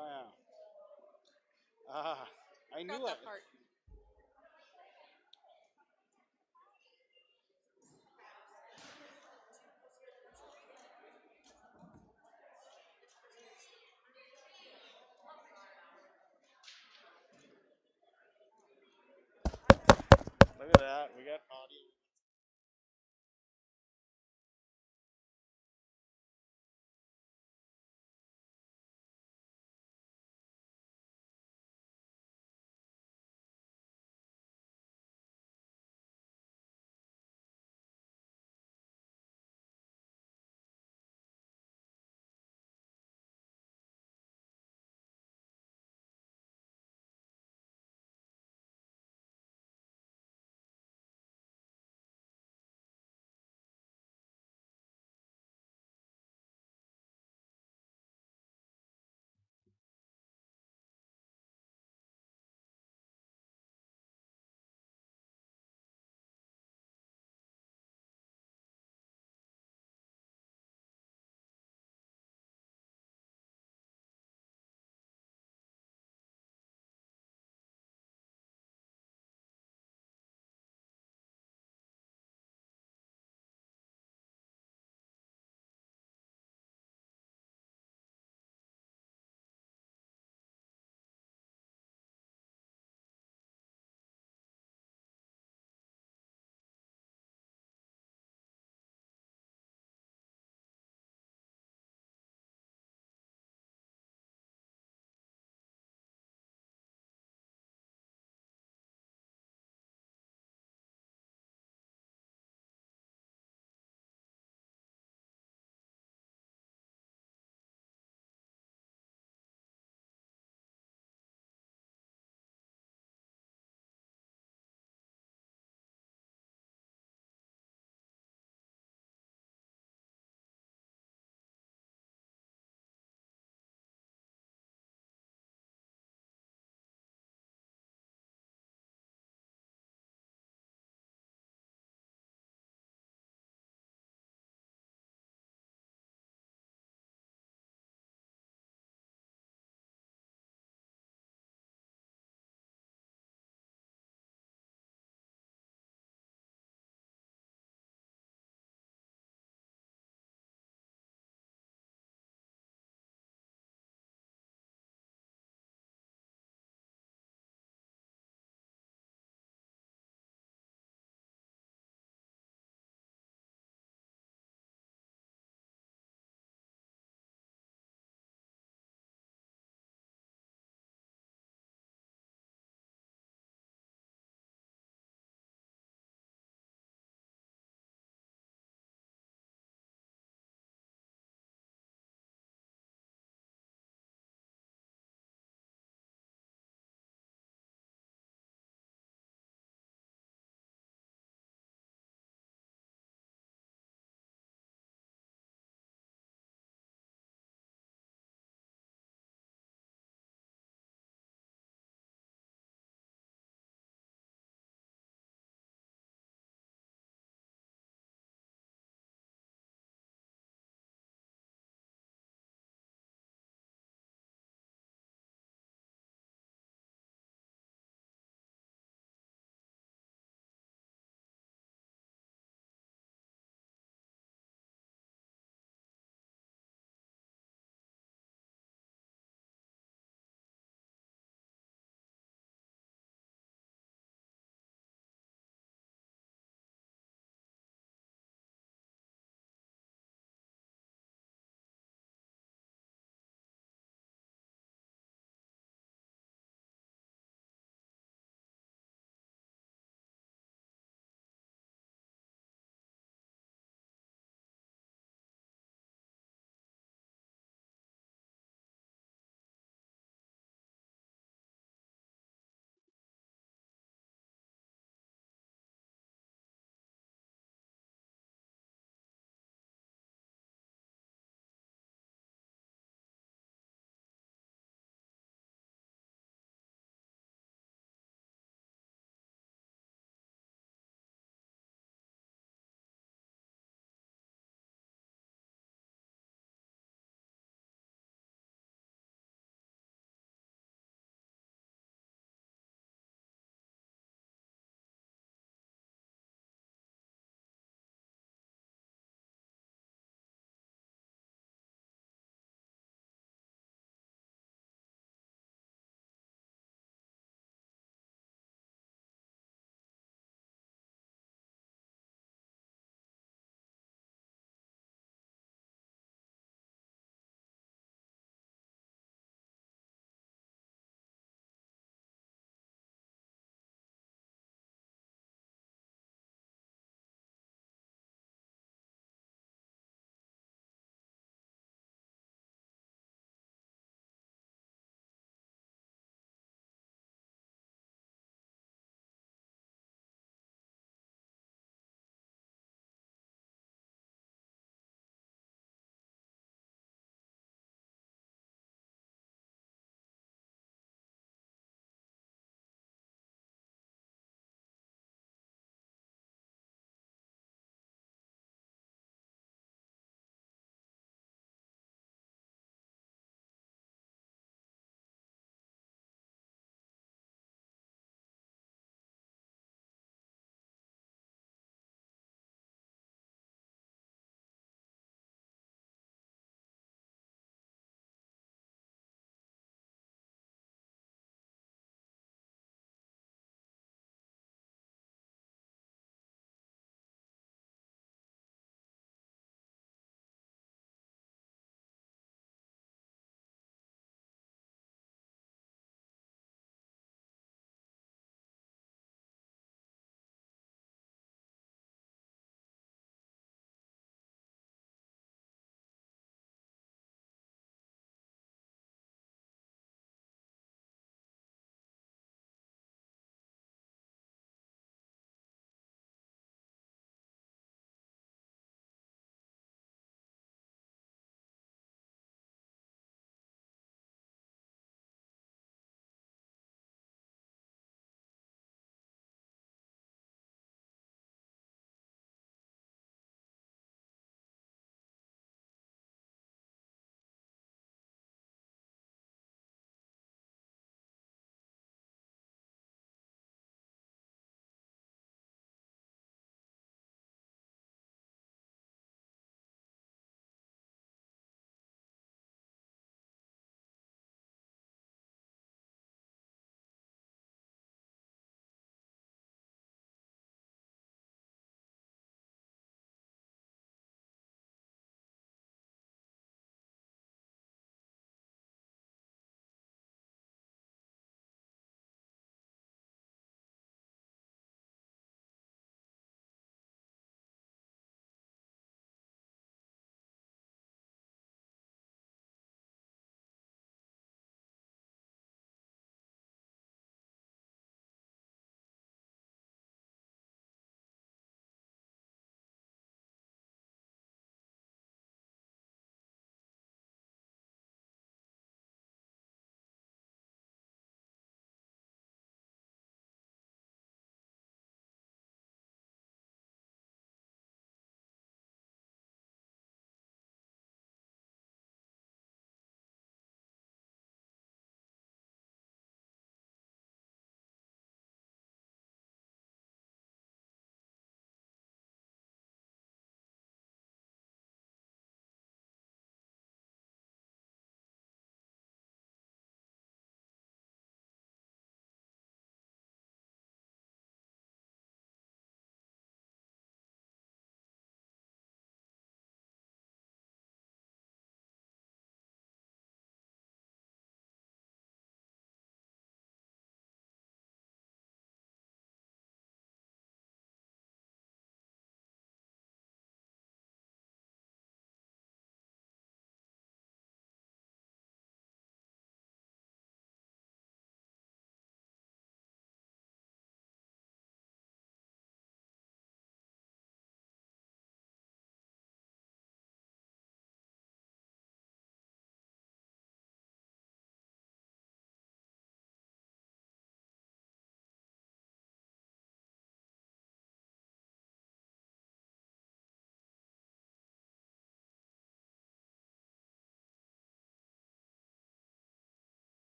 Oh yeah. Ah, I Got knew it. that part. Look at that. We got audio.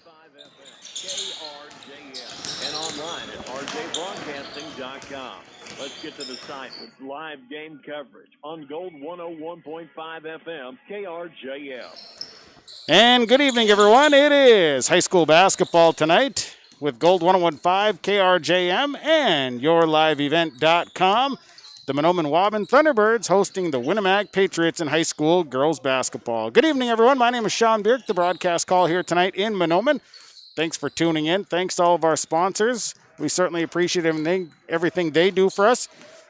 KRJM and online at rjbroadcasting.com. Let's get to the site with live game coverage on Gold 101.5 FM KRJM. And good evening, everyone. It is high school basketball tonight with Gold 101.5 KRJM and YourLiveEvent.com. The Mahnomen Waubun Thunderbirds hosting the Winnemac Patriots in high school girls basketball. Good evening, everyone. My name is Sean Bierk, the broadcast call here tonight in Mahnomen. Thanks for tuning in. Thanks to all of our sponsors. We certainly appreciate everything they do for us.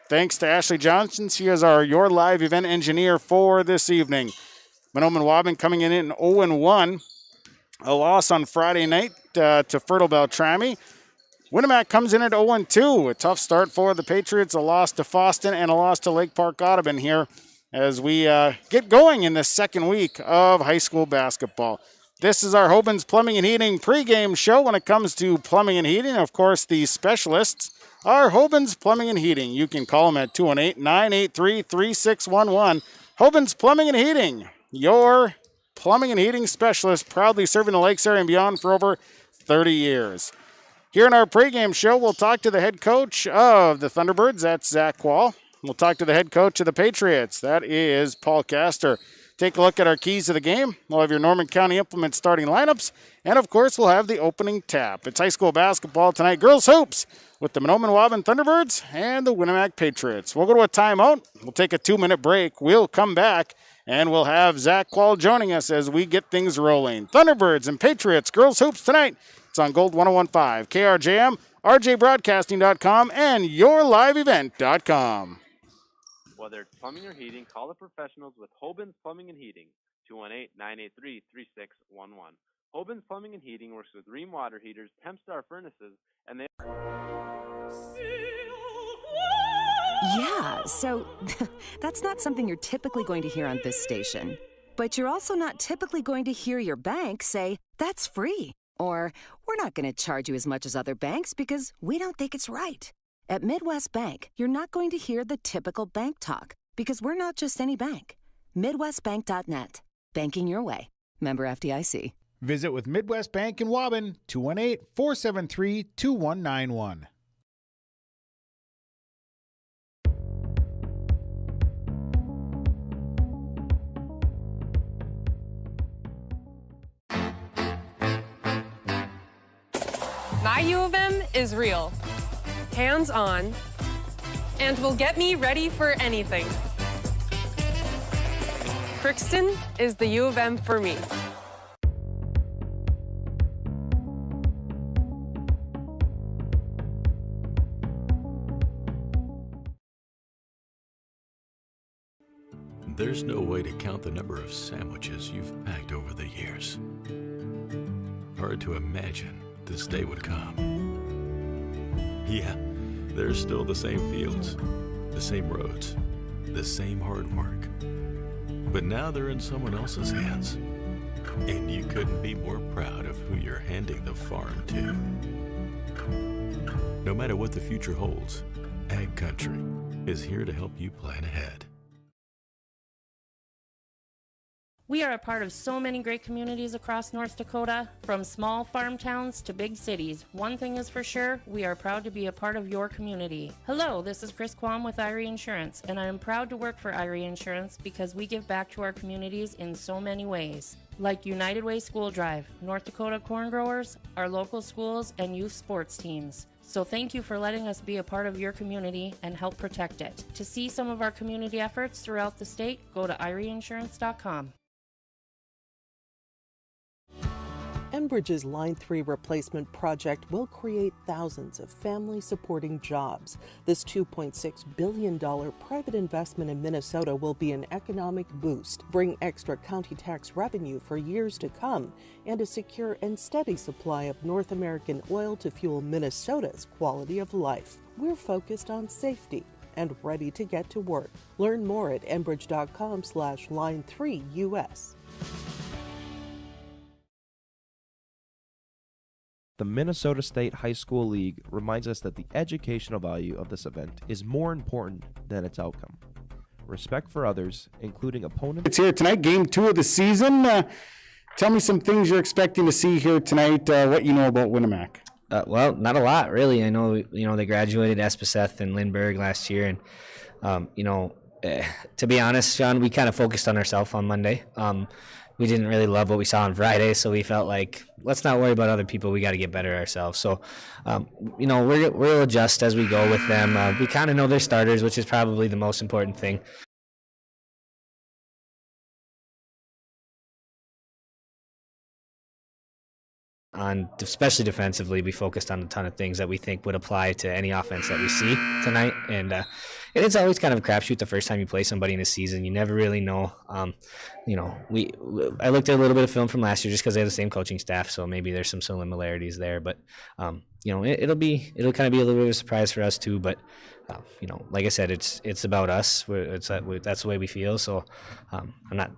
Thanks to Ashley Johnson. She is our Your Live event engineer for this evening. Mahnomen Waubun coming in 0-1. A loss on Friday night to Fertile Beltrami. Winnemac comes in at 0-2. A tough start for the Patriots. A loss to Foston and a loss to Lake Park Audubon here as we get going in the second week of high school basketball. This is our Hoban's Plumbing and Heating pregame show when it comes to plumbing and heating. Of course, the specialists are Hoban's Plumbing and Heating. You can call them at 218-983-3611. Hoban's Plumbing and Heating, your plumbing and heating specialist, proudly serving the Lakes area and beyond for over 30 years. Here in our pregame show, we'll talk to the head coach of the Thunderbirds. That's Zach Quall. We'll talk to the head coach of the Patriots. That is Paul Castor. Take a look at our keys of the game. We'll have your Norman County Implement starting lineups. And, of course, we'll have the opening tap. It's high school basketball tonight. Girls hoops with the Mahnomen Waubun Thunderbirds and the Winnemac Patriots. We'll go to a timeout. We'll take a 2-minute break. We'll come back, and we'll have Zach Quall joining us as we get things rolling. Thunderbirds and Patriots girls hoops tonight. It's on Gold 101.5, KRJM, rjbroadcasting.com, and YourLiveEvent.com. Whether it's plumbing or heating, call the professionals with Hoban's Plumbing and Heating, 218-983-3611. Hoban's Plumbing and Heating works with Ream water heaters, Tempstar furnaces, and they... Yeah, so that's not something you're typically going to hear on this station. But you're also not typically going to hear your bank say, that's free. Or, we're not going to charge you as much as other banks because we don't think it's right. At Midwest Bank, you're not going to hear the typical bank talk because we're not just any bank. MidwestBank.net. Banking your way. Member FDIC. Visit with Midwest Bank in Waubun, 218-473-2191. My U of M is real, hands-on, and will get me ready for anything. Crookston is the U of M for me. There's no way to count the number of sandwiches you've packed over the years. Hard to imagine this day would come. Yeah, there's still the same fields, the same roads, the same hard work. But now they're in someone else's hands. And you couldn't be more proud of who you're handing the farm to. No matter what the future holds, Ag Country is here to help you plan ahead. We are a part of so many great communities across North Dakota, from small farm towns to big cities. One thing is for sure, we are proud to be a part of your community. Hello, this is Chris Quam with Irie Insurance, and I am proud to work for Irie Insurance because we give back to our communities in so many ways. Like United Way School Drive, North Dakota Corn Growers, our local schools, and youth sports teams. So thank you for letting us be a part of your community and help protect it. To see some of our community efforts throughout the state, go to IrieInsurance.com. Enbridge's Line 3 replacement project will create thousands of family-supporting jobs. This $2.6 billion private investment in Minnesota will be an economic boost, bring extra county tax revenue for years to come, and a secure and steady supply of North American oil to fuel Minnesota's quality of life. We're focused on safety and ready to get to work. Learn more at enbridge.com/line3US. The Minnesota State High School League reminds us that the educational value of this event is more important than its outcome. Respect for others, including opponents. It's here tonight, game 2 of the season. Tell me some things you're expecting to see here tonight, what you know about Winnemac. Well, not a lot, really. I know, they graduated Espeseth and Lindbergh last year. And, to be honest, Sean, we kind of focused on ourselves on Monday. We didn't really love what we saw on Friday, so we felt like, let's not worry about other people. We got to get better ourselves. So, we'll adjust as we go with them. We kind of know their starters, which is probably the most important thing. Especially defensively, we focused on a ton of things that we think would apply to any offense that we see tonight. And it's always kind of a crapshoot the first time you play somebody in a season. You never really know. I looked at a little bit of film from last year just because they have the same coaching staff, so maybe there's some similarities there. But it'll kind of be a little bit of a surprise for us too. But like I said, it's about us. That's the way we feel. So I'm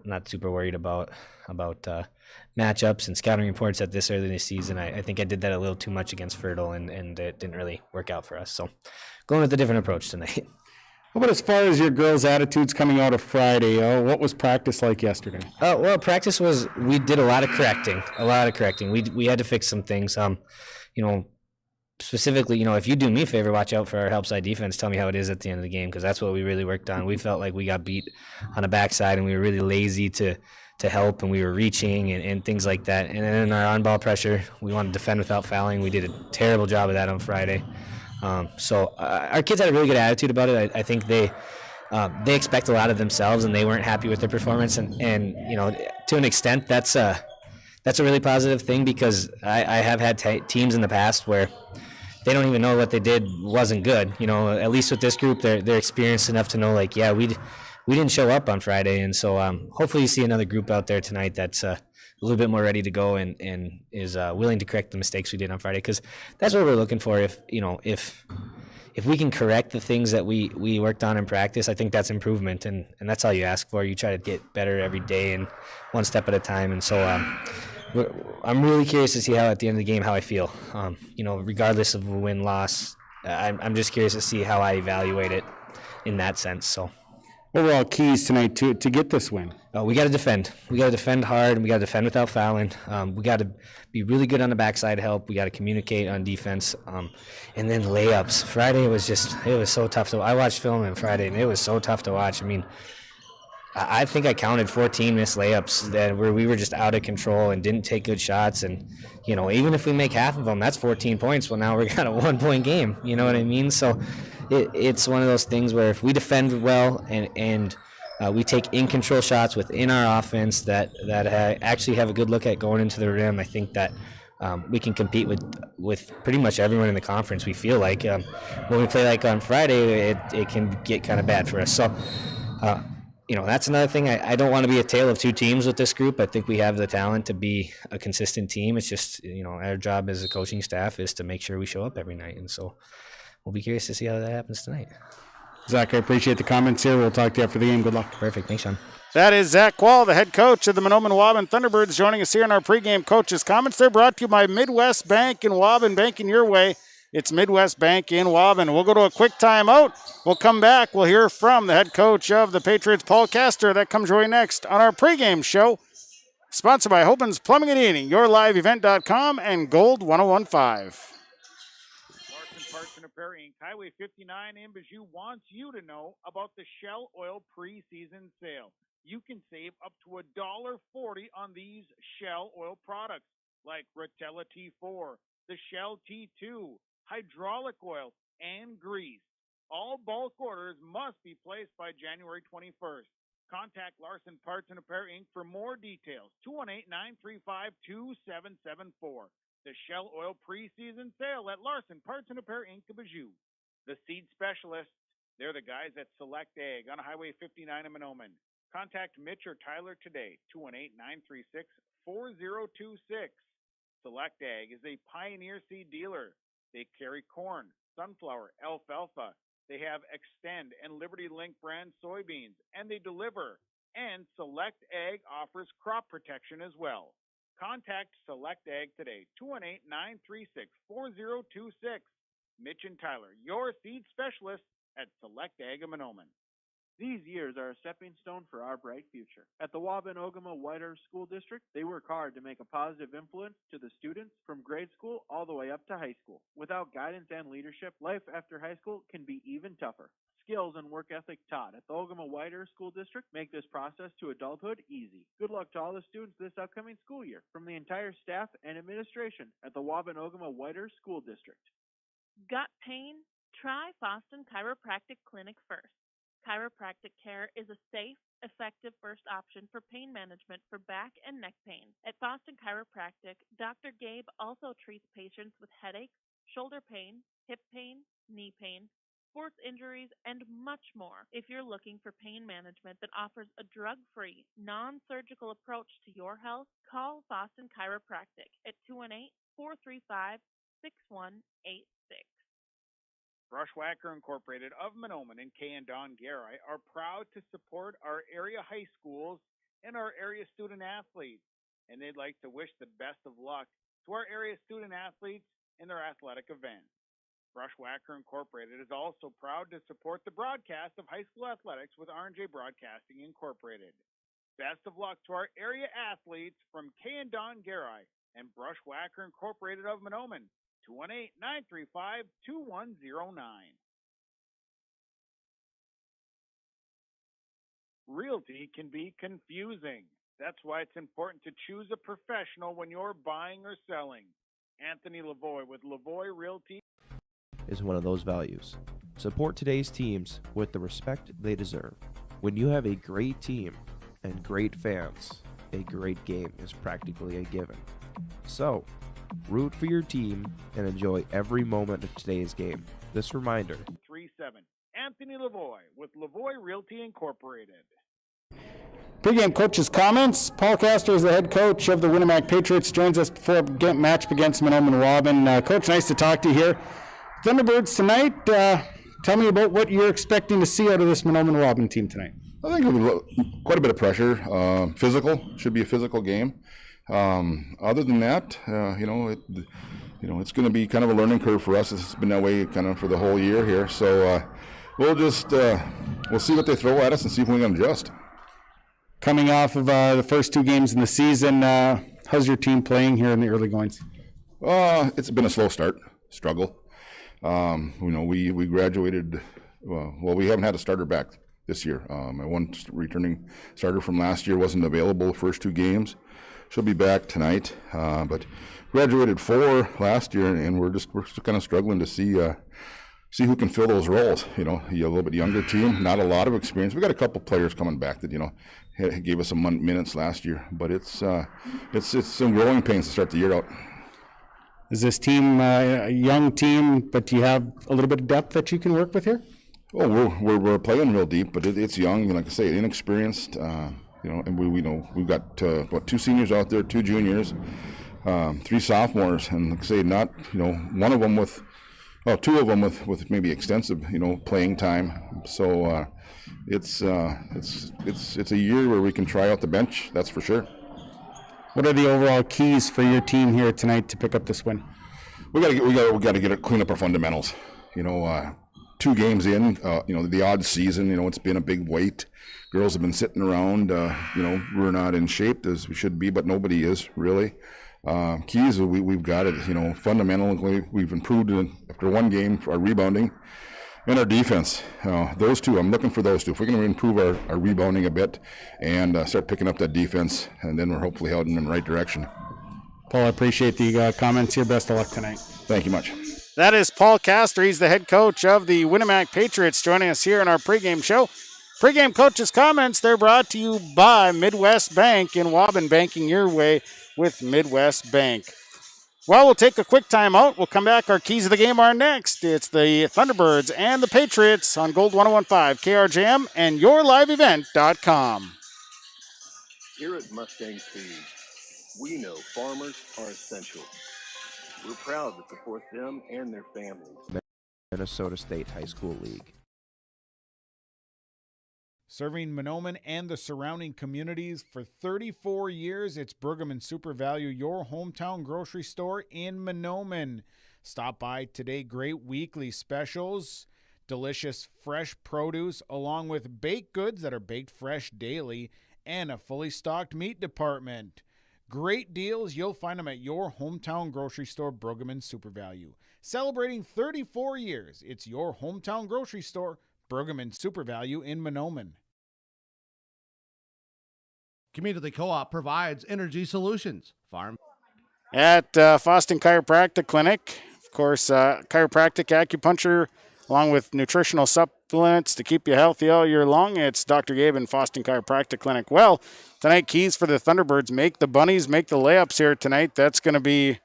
not super worried about matchups and scouting reports at this early in the season. I think I did that a little too much against Fertile, and it didn't really work out for us. So going with a different approach tonight. How about as far as your girls' attitudes coming out of Friday? What was practice like yesterday? Well, practice we did a lot of correcting. We had to fix some things. Specifically, if you do me a favor, watch out for our help side defense. Tell me how it is at the end of the game, because that's what we really worked on. We felt like we got beat on the backside, and we were really lazy to help, and we were reaching and things like that. And then our on-ball pressure, we wanted to defend without fouling. We did a terrible job of that on Friday. So our kids had a really good attitude about it. I think they expect a lot of themselves, and they weren't happy with their performance. And to an extent, that's a really positive thing, because I have had teams in the past where they don't even know what they did wasn't good. At least with this group, they're experienced enough to know, like, yeah, we didn't show up on Friday. And so hopefully you see another group out there tonight that's a little bit more ready to go and is willing to correct the mistakes we did on Friday, because that's what we're looking for. If we can correct the things that we worked on in practice, I think that's improvement, and that's all you ask for. You try to get better every day and one step at a time. And so I'm really curious to see how at the end of the game how I feel. Regardless of win-loss, I'm just curious to see how I evaluate it in that sense. So. Overall keys tonight to get this win? We got to defend. We got to defend hard, and we got to defend without fouling. We got to be really good on the backside help. We got to communicate on defense, and then layups. Friday it was so tough. I watched film on Friday, and it was so tough to watch. I mean, I think I counted 14 missed layups where we were just out of control and didn't take good shots. And even if we make half of them, that's 14 points. Well, now we got a 1-point game. You know what I mean? So. It's one of those things where if we defend well and we take in-control shots within our offense that actually have a good look at going into the rim, I think that we can compete with pretty much everyone in the conference. We feel like when we play like on Friday, it can get kind of bad for us. So, that's another thing. I don't want to be a tale of two teams with this group. I think we have the talent to be a consistent team. It's just, our job as a coaching staff is to make sure we show up every night. And so we'll be curious to see how that happens tonight. Zach, I appreciate the comments here. We'll talk to you after the game. Good luck. Perfect. Thanks, Sean. That is Zach Quall, the head coach of the Mahnomen Waubun Thunderbirds, joining us here in our pregame coaches' comments. They're brought to you by Midwest Bank in Waubun, banking your way. It's Midwest Bank in Waubun. We'll go to a quick timeout. We'll come back. We'll hear from the head coach of the Patriots, Paul Castor. That comes right next on our pregame show, sponsored by Hoban's Plumbing and Heating, YourLiveEvent.com, and Gold 1015. Parts and Repair Inc. Highway 59 in Bijou wants you to know about the Shell Oil preseason sale. You can save up to $1.40 on these Shell Oil products like Rotella T4, the Shell T2, hydraulic oil, and grease. All bulk orders must be placed by January 21st. Contact Larson Parts and Repair Inc. for more details. 218-935-2774. The Shell Oil preseason sale at Larson Parts and Repair Inc. of Bijou. The seed specialists, they're the guys at Select Ag on Highway 59 in Mahnomen. Contact Mitch or Tyler today, 218-936-4026. Select Ag is a Pioneer seed dealer. They carry corn, sunflower, alfalfa. They have Extend and Liberty Link brand soybeans, and they deliver. And Select Ag offers crop protection as well. Contact Select Ag today, 218-936-4026. Mitch and Tyler, your seed specialists at Select Ag of Mahnomen. These years are a stepping stone for our bright future. At the Waubun White School District, they work hard to make a positive influence to the students from grade school all the way up to high school. Without guidance and leadership, life after high school can be even tougher. Skills and work ethic taught at the White School District make this process to adulthood easy. Good luck to all the students this upcoming school year from the entire staff and administration at the Waubun White School District. Gut pain? Try Boston Chiropractic Clinic first. Chiropractic care is a safe, effective first option for pain management for back and neck pain. At Boston Chiropractic, Dr. Gabe also treats patients with headaches, shoulder pain, hip pain, knee pain, sports injuries, and much more. If you're looking for pain management that offers a drug-free, non-surgical approach to your health, call Boston Chiropractic at 218-435-6186. Brushwhacker Incorporated of Mahnomen and Kay and Don Garai are proud to support our area high schools and our area student athletes, and they'd like to wish the best of luck to our area student athletes in their athletic events. Brushwhacker Incorporated is also proud to support the broadcast of high school athletics with R&J Broadcasting Incorporated. Best of luck to our area athletes from Kay and Don Garai and Brushwhacker Incorporated of Mahnomen. 218-935-2109. Realty can be confusing. That's why it's important to choose a professional when you're buying or selling. Anthony Lavoie with Lavoie Realty is one of those values. Support today's teams with the respect they deserve. When you have a great team and great fans, a great game is practically a given. So, root for your team and enjoy every moment of today's game. This reminder. 37. Anthony Lavoie with Lavoie Realty Incorporated. Pre-game coach's comments. Paul Castor is the head coach of the Winnemac Patriots. Joins us before match against Mahnomen Waubun. Coach, nice to talk to you here. Thunderbirds tonight. Tell me about what you're expecting to see out of this Mahnomen Waubun team tonight. I think quite a bit of pressure. Physical. Should be a physical game. Other than that, it's going to be kind of a learning curve for us. It's been that way kind of for the whole year here. So we'll see what they throw at us and see if we can adjust. Coming off of the first two games in the season, how's your team playing here in the early goings? It's been a slow start, struggle. We graduated. We haven't had a starter back this year. My one returning starter from last year wasn't available the first two games. She'll be back tonight, but graduated 4 last year, and we're kind of struggling to see who can fill those roles. You know, a little bit younger team, not a lot of experience. We got a couple players coming back that gave us some minutes last year, but it's some growing pains to start the year out. Is this team a young team, but do you have a little bit of depth that you can work with here? Oh, we're playing real deep, but it's young. Like I say, inexperienced. And we've got 2 seniors out there, 2 juniors, 3 sophomores, and like I say, not one of them with, 2 of them with maybe extensive playing time. So it's a year where we can try out the bench. That's for sure. What are the overall keys for your team here tonight to pick up this win? We got to clean up our fundamentals. 2 games in, the odd season, it's been a big weight. Girls have been sitting around, we're not in shape as we should be, but nobody is really. Keys, we've got it, fundamentally, we've improved after 1 game for our rebounding and our defense. Those 2, I'm looking for those 2. If we're going to improve our rebounding a bit and start picking up that defense, and then we're hopefully heading in the right direction. Paul, I appreciate the comments here. Best of luck tonight. Thank you much. That is Paul Castor. He's the head coach of the Winnemac Patriots, joining us here in our pregame show. Pregame coaches' comments, they're brought to you by Midwest Bank in Waubun, banking your way with Midwest Bank. Well, we'll take a quick timeout. We'll come back. Our keys of the game are next. It's the Thunderbirds and the Patriots on Gold 101.5 KRJM and YourLiveEvent.com. Here at Mustang Seed, we know farmers are essential. We're proud to support them and their families. Minnesota State High School League. Serving Mahnomen and the surrounding communities for 34 years, it's Brigham and Super Value, your hometown grocery store in Mahnomen. Stop by today. Great weekly specials. delicious fresh produce, along with baked goods that are baked fresh daily, and a fully stocked meat department. Great deals, you'll find them at your hometown grocery store, Brueggemann Super Value. Celebrating 34 years, it's your hometown grocery store, Brueggemann Super Value in Mahnomen. Community Co-op provides energy solutions. Farm At Foston Chiropractic Clinic, of course, chiropractic, acupuncture, along with nutritional supplements to keep you healthy all year long. It's Dr. Gabe and Foston Chiropractic Clinic. Well, tonight, keys for the Thunderbirds. Make the bunnies, make the layups here tonight. That's going to be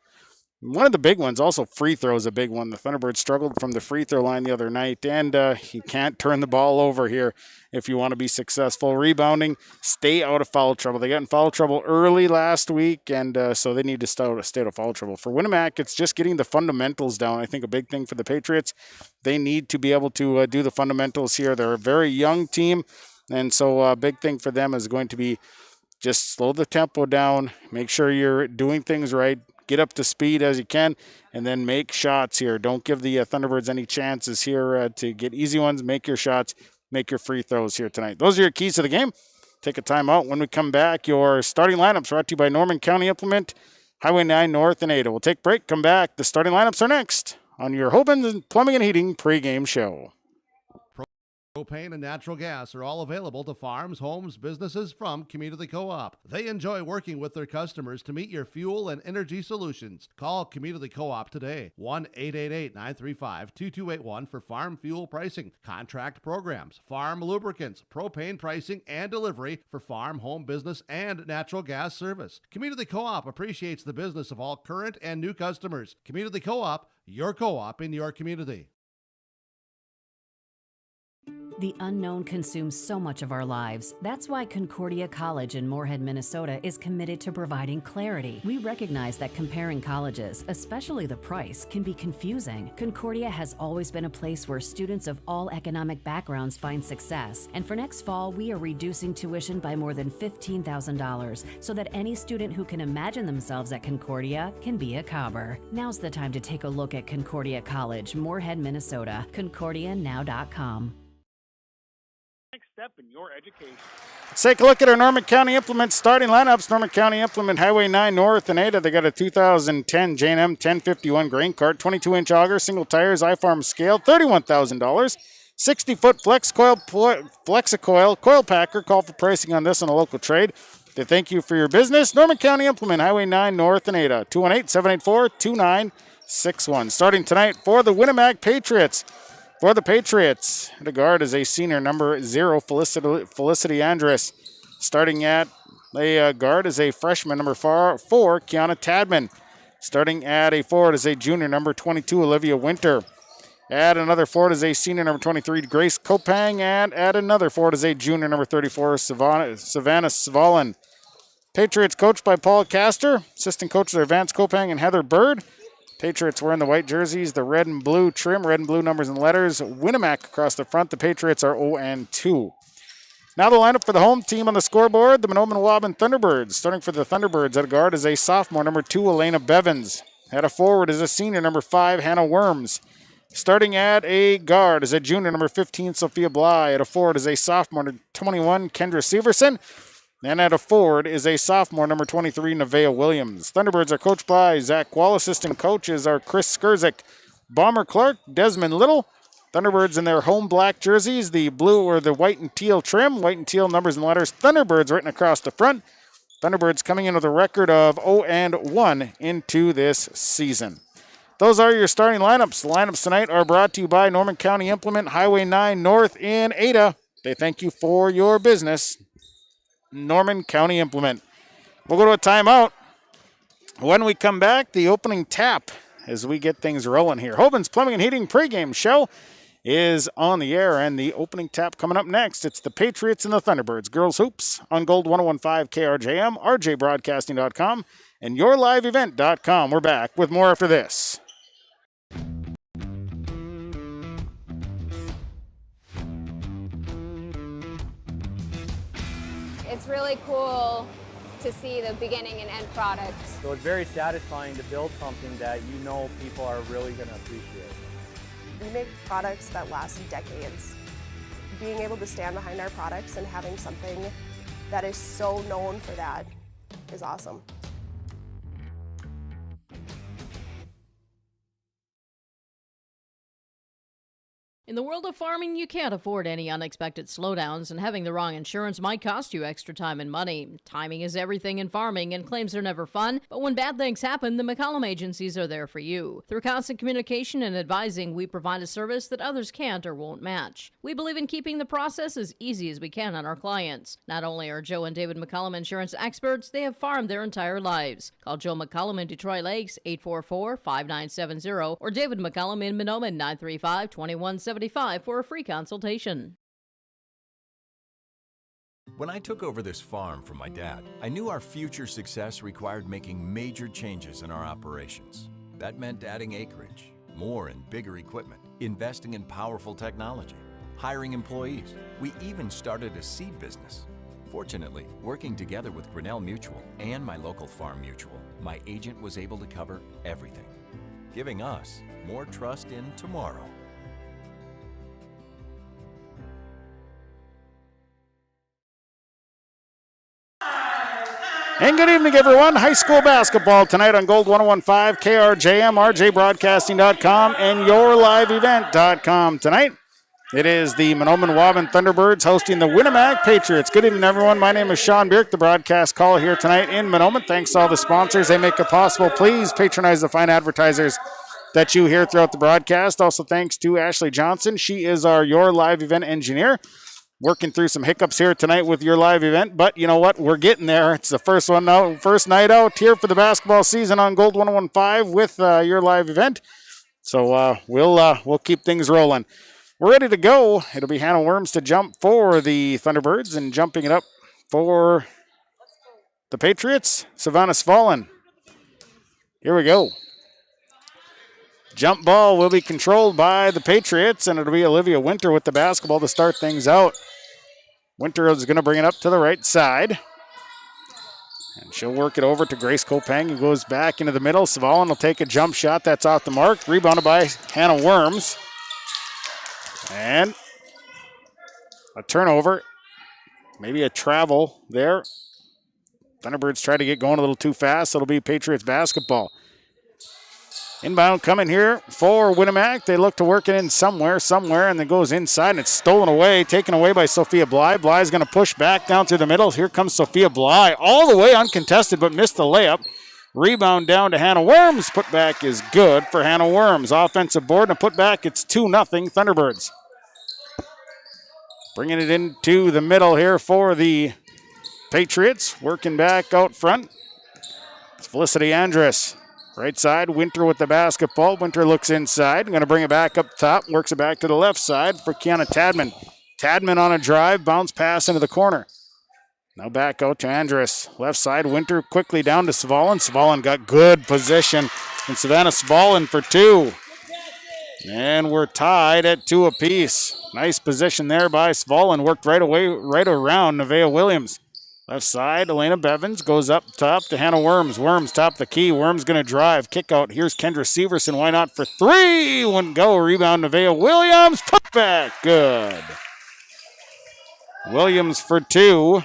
one of the big ones. Also, free throw is a big one. The Thunderbirds struggled from the free throw line the other night, and you can't turn the ball over here if you want to be successful. Rebounding, stay out of foul trouble. They got in foul trouble early last week, and so they need to stay out of foul trouble. For Winnemac, it's just getting the fundamentals down. I think a big thing for the Patriots, they need to be able to do the fundamentals here. They're a very young team, and so a big thing for them is going to be just slow the tempo down, make sure you're doing things right, get up to speed as you can, and then make shots here. Don't give the Thunderbirds any chances here to get easy ones. Make your shots, make your free throws here tonight. Those are your keys to the game. Take a timeout. When we come back, your starting lineups brought to you by Norman County Implement, Highway 9 North and Ada. We'll take a break, come back. The starting lineups are next on your Waubun Plumbing and Heating pregame show. Propane and natural gas are all available to farms, homes, businesses from Community Co-op. They enjoy working with their customers to meet your fuel and energy solutions. Call Community Co-op today, 1-888-935-2281 for farm fuel pricing, contract programs, farm lubricants, propane pricing, and delivery for farm, home, business, and natural gas service. Community Co-op appreciates the business of all current and new customers. Community Co-op, your co-op in your community. The unknown consumes so much of our lives. That's why Concordia College in Moorhead, Minnesota is committed to providing clarity. We recognize that comparing colleges, especially the price, can be confusing. Concordia has always been a place where students of all economic backgrounds find success. And for next fall, we are reducing tuition by more than $15,000 so that any student who can imagine themselves at Concordia can be a Cobber. Now's the time to take a look at Concordia College, Moorhead, Minnesota. ConcordiaNow.com. Next step in your education. Let's take a look at our Norman County Implement starting lineups. Norman County Implement, Highway 9 North and Ada. They got a 2010 J&M 1051 grain cart, 22-inch auger, single tires, iFarm scale, $31,000. 60-foot Flexicoil coil packer. Call for pricing on this on a local trade. They thank you for your business. Norman County Implement, Highway 9 North and Ada. 218-784-2961. Starting tonight for the Winnemac Patriots. For the Patriots, the guard is a senior, number 0, Felicity Andrus. Starting at a guard is a freshman, number 4, Kiana Tadman. Starting at a forward is a junior, number 22, Olivia Winter. At another forward is a senior, number 23, Grace Kopang. And at another forward is a junior, number 34, Savannah Svalin. Patriots coached by Paul Castor. Assistant coaches are Vance Kopang and Heather Bird. Patriots wearing the white jerseys, the red and blue trim, red and blue numbers and letters. Winnemac across the front. The Patriots are 0-2. Now the lineup for the home team on the scoreboard, the Mahnomen Waubun Thunderbirds. Starting for the Thunderbirds, at a guard is a sophomore, number 2, Elena Bevins. At a forward is a senior, number 5, Hannah Worms. Starting at a guard is a junior, number 15, Sophia Bly. At a forward is a sophomore, number 21, Kendra Severson. And at a forward is a sophomore, number 23, Nevaeh Williams. Thunderbirds are coached by Zach Wall. Assistant coaches are Chris Skurzik, Bomber Clark, Desmond Little. Thunderbirds in their home black jerseys, the blue or the white and teal trim, white and teal numbers and letters. Thunderbirds written across the front. Thunderbirds coming in with a record of 0-1 into this season. Those are your starting lineups. The lineups tonight are brought to you by Norman County Implement, Highway 9 North in Ada. They thank you for your business. Norman County Implement. We'll go to a timeout. When we come back, the opening tap as we get things rolling here. Waubun's Plumbing and Heating pregame show is on the air, and the opening tap coming up next. It's the Patriots and the Thunderbirds. Girls Hoops on Gold 101.5 KRJM, RJBroadcasting.com, and YourLiveEvent.com. We're back with more after this. It's really cool to see the beginning and end product. So it's very satisfying to build something that you know people are really going to appreciate. We make products that last decades. Being able to stand behind our products and having something that is so known for that is awesome. In the world of farming, you can't afford any unexpected slowdowns, and having the wrong insurance might cost you extra time and money. Timing is everything in farming, and claims are never fun, but when bad things happen, the McCollum agencies are there for you. Through constant communication and advising, we provide a service that others can't or won't match. We believe in keeping the process as easy as we can on our clients. Not only are Joe and David McCollum insurance experts, they have farmed their entire lives. Call Joe McCollum in Detroit Lakes, 844-5970, or David McCollum in Mahnomen, 935-2175 for a free consultation. When I took over this farm from my dad, I knew our future success required making major changes in our operations. That meant adding acreage, more and bigger equipment, investing in powerful technology, hiring employees. We even started a seed business. Fortunately, working together with Grinnell Mutual and my local farm mutual, my agent was able to cover everything, giving us more trust in tomorrow. And good evening, everyone. High school basketball tonight on Gold 1015, KRJM, RJBroadcasting.com, and YourLiveEvent.com. Tonight, it is the Mahnomen Waubun Thunderbirds hosting the Winnemac Patriots. Good evening, everyone. My name is Sean Bierk, the broadcast caller here tonight in Mahnomen. Thanks to all the sponsors. They make it possible. Please patronize the fine advertisers that you hear throughout the broadcast. Also, thanks to Ashley Johnson. She is our Your Live Event engineer. Working through some hiccups here tonight with Your Live Event, but you know what? We're getting there. It's the first night out here for the basketball season on Gold 1015 with Your Live Event. So we'll keep things rolling. We're ready to go. It'll be Hannah Worms to jump for the Thunderbirds, and jumping it up for the Patriots, Savannah Svalin. Here we go. Jump ball will be controlled by the Patriots, and it'll be Olivia Winter with the basketball to start things out. Winter is going to bring it up to the right side. And she'll work it over to Grace Kopang, who goes back into the middle. Svalin will take a jump shot. That's off the mark. Rebounded by Hannah Worms. And a turnover. Maybe a travel there. Thunderbirds try to get going a little too fast. It'll be Patriots basketball. Inbound coming here for Winnemac. They look to work it in somewhere, and then goes inside, and it's stolen away, taken away by Sophia Bly. Bly's going to push back down through the middle. Here comes Sophia Bly, all the way uncontested, but missed the layup. Rebound down to Hannah Worms. Putback is good for Hannah Worms. Offensive board and a putback. It's 2-0 Thunderbirds. Bringing it into the middle here for the Patriots. Working back out front. It's Felicity Andrus. Right side, Winter with the basketball. Winter looks inside. Going to bring it back up top. Works it back to the left side for Kiana Tadman. Tadman on a drive. Bounce pass into the corner. Now back out to Andrus. Left side, Winter quickly down to Svalin. Svalin got good position. And Savannah Svalin for two. And we're tied at 2 apiece. Nice position there by Svalin. Worked right around Nevaeh Williams. Left side, Elena Bevins goes up top to Hannah Worms. Worms top the key. Worms going to drive. Kick out. Here's Kendra Severson. Why not for 3? Wouldn't go. Rebound, Nevaeh Williams. Put back. Good. Williams for 2.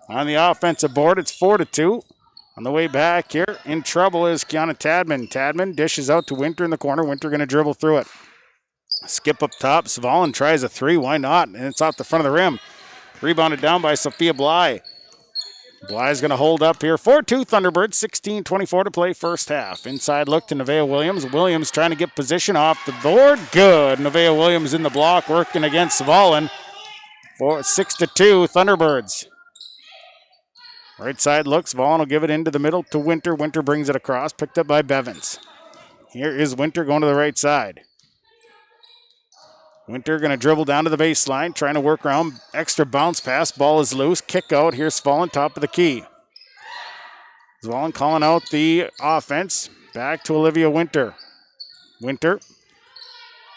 On the offensive board, it's 4-2. On the way back here, in trouble is Kiana Tadman. Tadman dishes out to Winter in the corner. Winter going to dribble through it. Skip up top. Svalin tries a 3. Why not? And it's off the front of the rim. Rebounded down by Sophia Bly. Bly's going to hold up here. 4-2 Thunderbirds, 16:24 to play first half. Inside look to Nevaeh Williams. Williams trying to get position off the board. Good. Nevaeh Williams in the block working against Svalin. 6-2 Thunderbirds. Right side looks. Svalin will give it into the middle to Winter. Winter brings it across. Picked up by Bevins. Here is Winter going to the right side. Winter going to dribble down to the baseline, trying to work around. Extra bounce pass. Ball is loose. Kick out. Here's Svalin, top of the key. Svalin calling out the offense. Back to Olivia Winter. Winter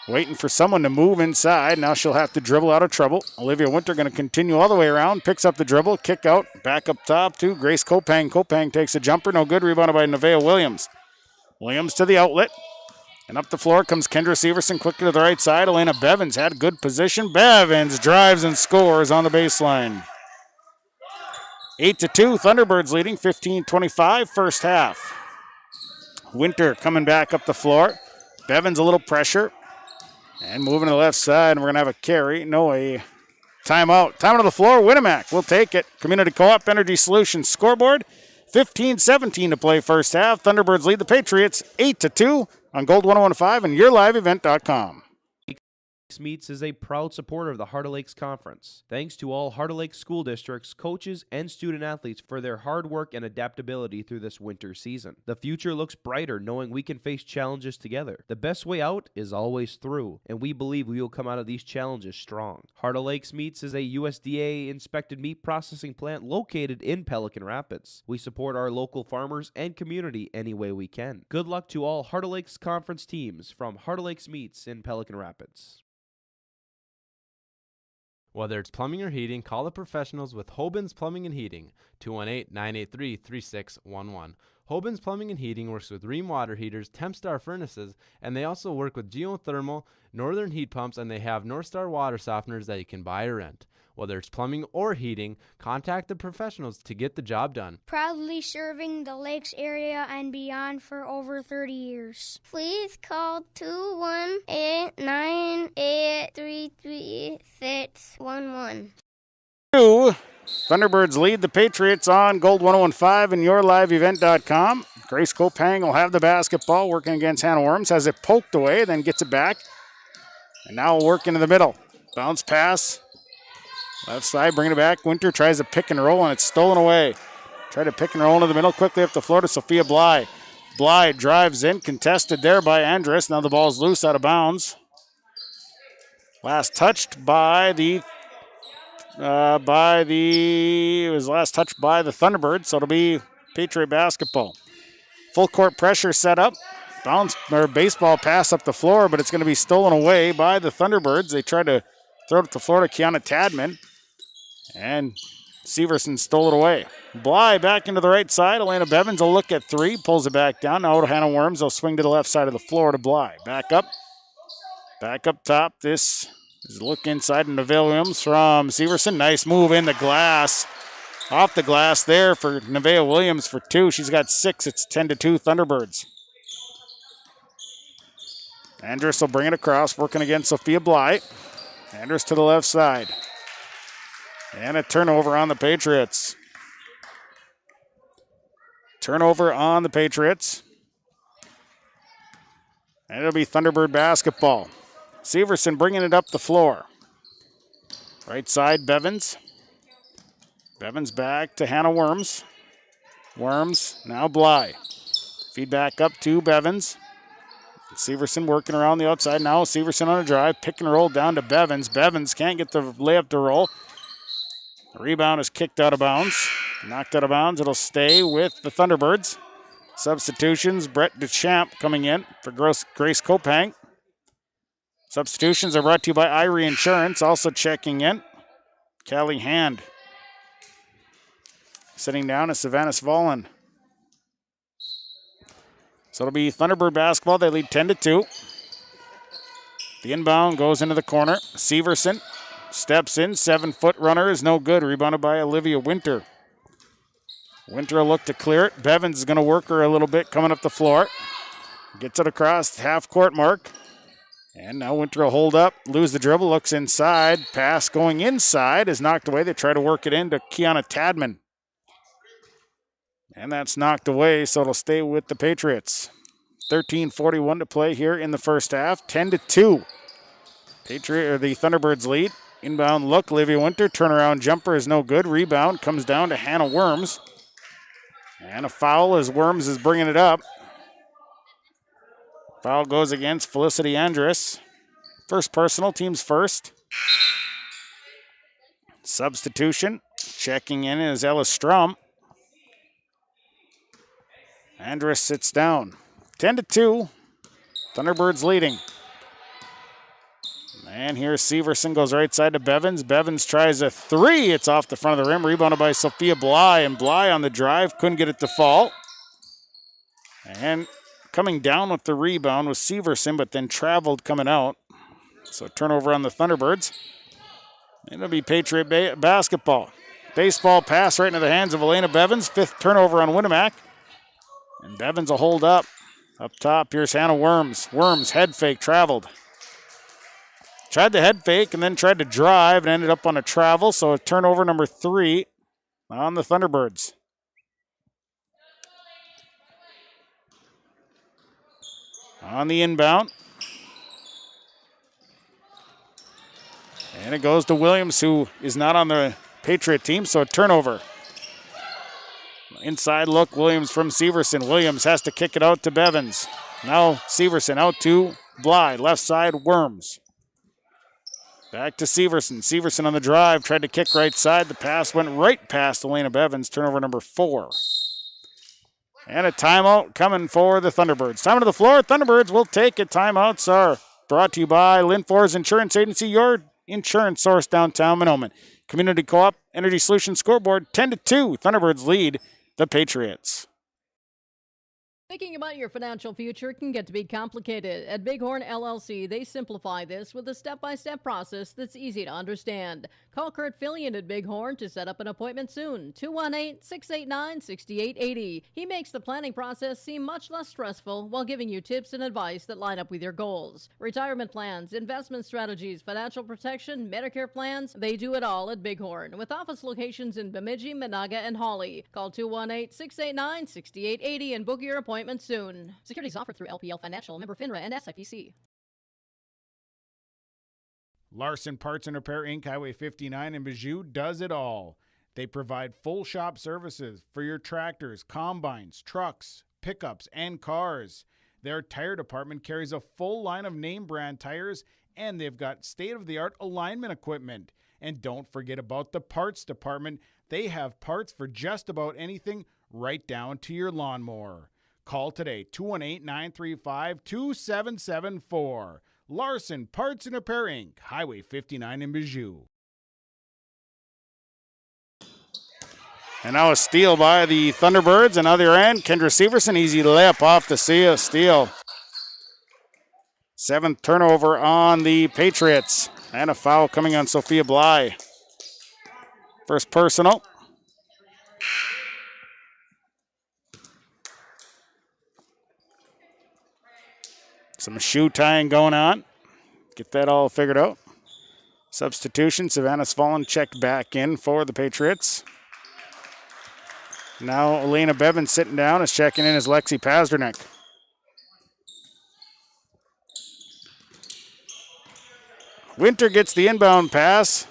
waiting for someone to move inside. Now she'll have to dribble out of trouble. Olivia Winter going to continue all the way around. Picks up the dribble. Kick out. Back up top to Grace Kopang. Kopang takes a jumper. No good. Rebounded by Nevaeh Williams. Williams to the outlet. And up the floor comes Kendra Severson quickly to the right side. Elena Bevins had good position. Bevins drives and scores on the baseline. 8-2, Thunderbirds leading, 15-25, first half. Winter coming back up the floor. Bevins a little pressure. And moving to the left side, and we're going to have a carry. No, a timeout. Time to the floor, Winnemac will take it. Community Co-op Energy Solutions scoreboard. 15-17 to play first half. Thunderbirds lead the Patriots 8-2 on Gold 101.5 and YourLiveEvent.com. Meets is a proud supporter of the Heart of Lakes Conference. Thanks to all Heart of Lakes school districts, coaches, and student athletes for their hard work and adaptability through this winter season. The future looks brighter knowing we can face challenges together. The best way out is always through, and we believe we will come out of these challenges strong. Heart of Lakes Meats is a USDA-inspected meat processing plant located in Pelican Rapids. We support our local farmers and community any way we can. Good luck to all Heart of Lakes Conference teams from Heart of Lakes Meats in Pelican Rapids. Whether it's plumbing or heating, call the professionals with Waubun's Plumbing and Heating, 218-983-3611. Waubun's Plumbing and Heating works with Rheem water heaters, Tempstar furnaces, and they also work with geothermal, northern heat pumps, and they have Northstar water softeners that you can buy or rent. Whether it's plumbing or heating, contact the professionals to get the job done. Proudly serving the Lakes area and beyond for over 30 years. Please call 218-983-3611. Thunderbirds lead the Patriots on Gold 101.5 and YourLiveEvent.com. Grace Kopang will have the basketball working against Hannah Worms. Has it poked away, then gets it back. And now we'll work into the middle. Bounce pass. Left side, bring it back. Winter tries to pick and roll, and it's stolen away. Try to pick and roll into the middle, quickly up the floor to Sophia Bly. Bly drives in, contested there by Andrus. Now the ball's loose out of bounds. Last touched by the Thunderbirds, so it'll be Patriot basketball. Full court pressure set up. Bounce or baseball pass up the floor, but it's going to be stolen away by the Thunderbirds. They tried to throw it up the floor to Kiana Tadman, and Severson stole it away. Bly back into the right side. Elena Bevins will look at three, pulls it back down. Now to Hannah Worms. They'll swing to the left side of the floor to Bly. Back up top. This is a look inside to Neville Williams from Severson. Nice move in the glass. Off the glass there for Nevaeh Williams for two. She's got 6. It's 10-2 Thunderbirds. Andrus will bring it across, working against Sophia Bly. Andrus to the left side. And a turnover on the Patriots. Turnover on the Patriots. And it'll be Thunderbird basketball. Severson bringing it up the floor. Right side, Bevins. Bevins back to Hannah Worms. Worms, now Bly. Feed back up to Bevins. Severson working around the outside. Now Severson on a drive. Pick and roll down to Bevins. Bevins can't get the layup to roll. The rebound is kicked out of bounds. Knocked out of bounds. It'll stay with the Thunderbirds. Substitutions, Brett Deschamps coming in for Grace Kopang. Substitutions are brought to you by Irie Insurance. Also checking in, Callie Hand. Sitting down is Savannah Svalin. So it'll be Thunderbird basketball. They lead 10-2. The inbound goes into the corner. Severson steps in. 7-foot runner is no good. Rebounded by Olivia Winter. Winter will look to clear it. Bevins is going to work her a little bit coming up the floor. Gets it across the half-court mark. And now Winter will hold up, lose the dribble, looks inside. Pass going inside is knocked away. They try to work it into Kiana Tadman. And that's knocked away, so it'll stay with the Patriots. 13:41 to play here in the first half. 10-2. The Thunderbirds lead. Inbound look, Olivia Winter. Turnaround jumper is no good. Rebound comes down to Hannah Worms. And a foul as Worms is bringing it up. Foul goes against Felicity Andrus. First personal, team's first. Substitution. Checking in is Ella Strum. Andrus sits down. 10-2. Thunderbirds leading. And here's Severson, goes right side to Bevins. Bevins tries a three. It's off the front of the rim. Rebounded by Sophia Bly. And Bly on the drive. Couldn't get it to fall. And coming down with the rebound was Severson, but then traveled coming out. So turnover on the Thunderbirds. It'll be Patriot basketball. Baseball pass right into the hands of Elena Bevins. 5th turnover on Winnemac. And Bevins will hold up. Up top, here's Hannah Worms. Worms, head fake, traveled. Tried the head fake and then tried to drive and ended up on a travel. So a turnover number 3 on the Thunderbirds. On the inbound. And it goes to Williams, who is not on the Patriot team, so a turnover. Inside look, Williams from Severson. Williams has to kick it out to Bevins. Now Severson out to Bly. Left side, Worms. Back to Severson. Severson on the drive, tried to kick right side. The pass went right past Elena Bevins, turnover number 4. And a timeout coming for the Thunderbirds. Time to the floor. Thunderbirds will take it. Timeouts are brought to you by Linfor's Insurance Agency, your insurance source downtown Mahnomen. Community Co-op Energy Solutions scoreboard 10-2. Thunderbirds lead the Patriots. Thinking about your financial future can get to be complicated. At Bighorn LLC, they simplify this with a step-by-step process that's easy to understand. Call Kurt Fillion at Bighorn to set up an appointment soon. 218-689-6880. He makes the planning process seem much less stressful while giving you tips and advice that line up with your goals. Retirement plans, investment strategies, financial protection, Medicare plans, they do it all at Bighorn. With office locations in Bemidji, Monaga, and Hawley. Call 218-689-6880 and book your appointment soon. Securities offered through LPL Financial, member FINRA and SIPC. Larson Parts and Repair Inc., Highway 59 in Bijou does it all. They provide full shop services for your tractors, combines, trucks, pickups, and cars. Their tire department carries a full line of name brand tires, and they've got state-of-the-art alignment equipment. And don't forget about the parts department. They have parts for just about anything, right down to your lawnmower. Call today, 218-935-2774. Larson Parts and Repair Inc., Highway 59 in Bijou. And now a steal by the Thunderbirds. On the other end, Kendra Severson, easy layup off the steal. 7th turnover on the Patriots. And a foul coming on Sophia Bly. First personal. Some shoe tying going on. Get that all figured out. Substitution, Savannah Svalin checked back in for the Patriots. Now Elena Bevin sitting down, is checking in as Lexi Pasternak. Winter gets the inbound pass.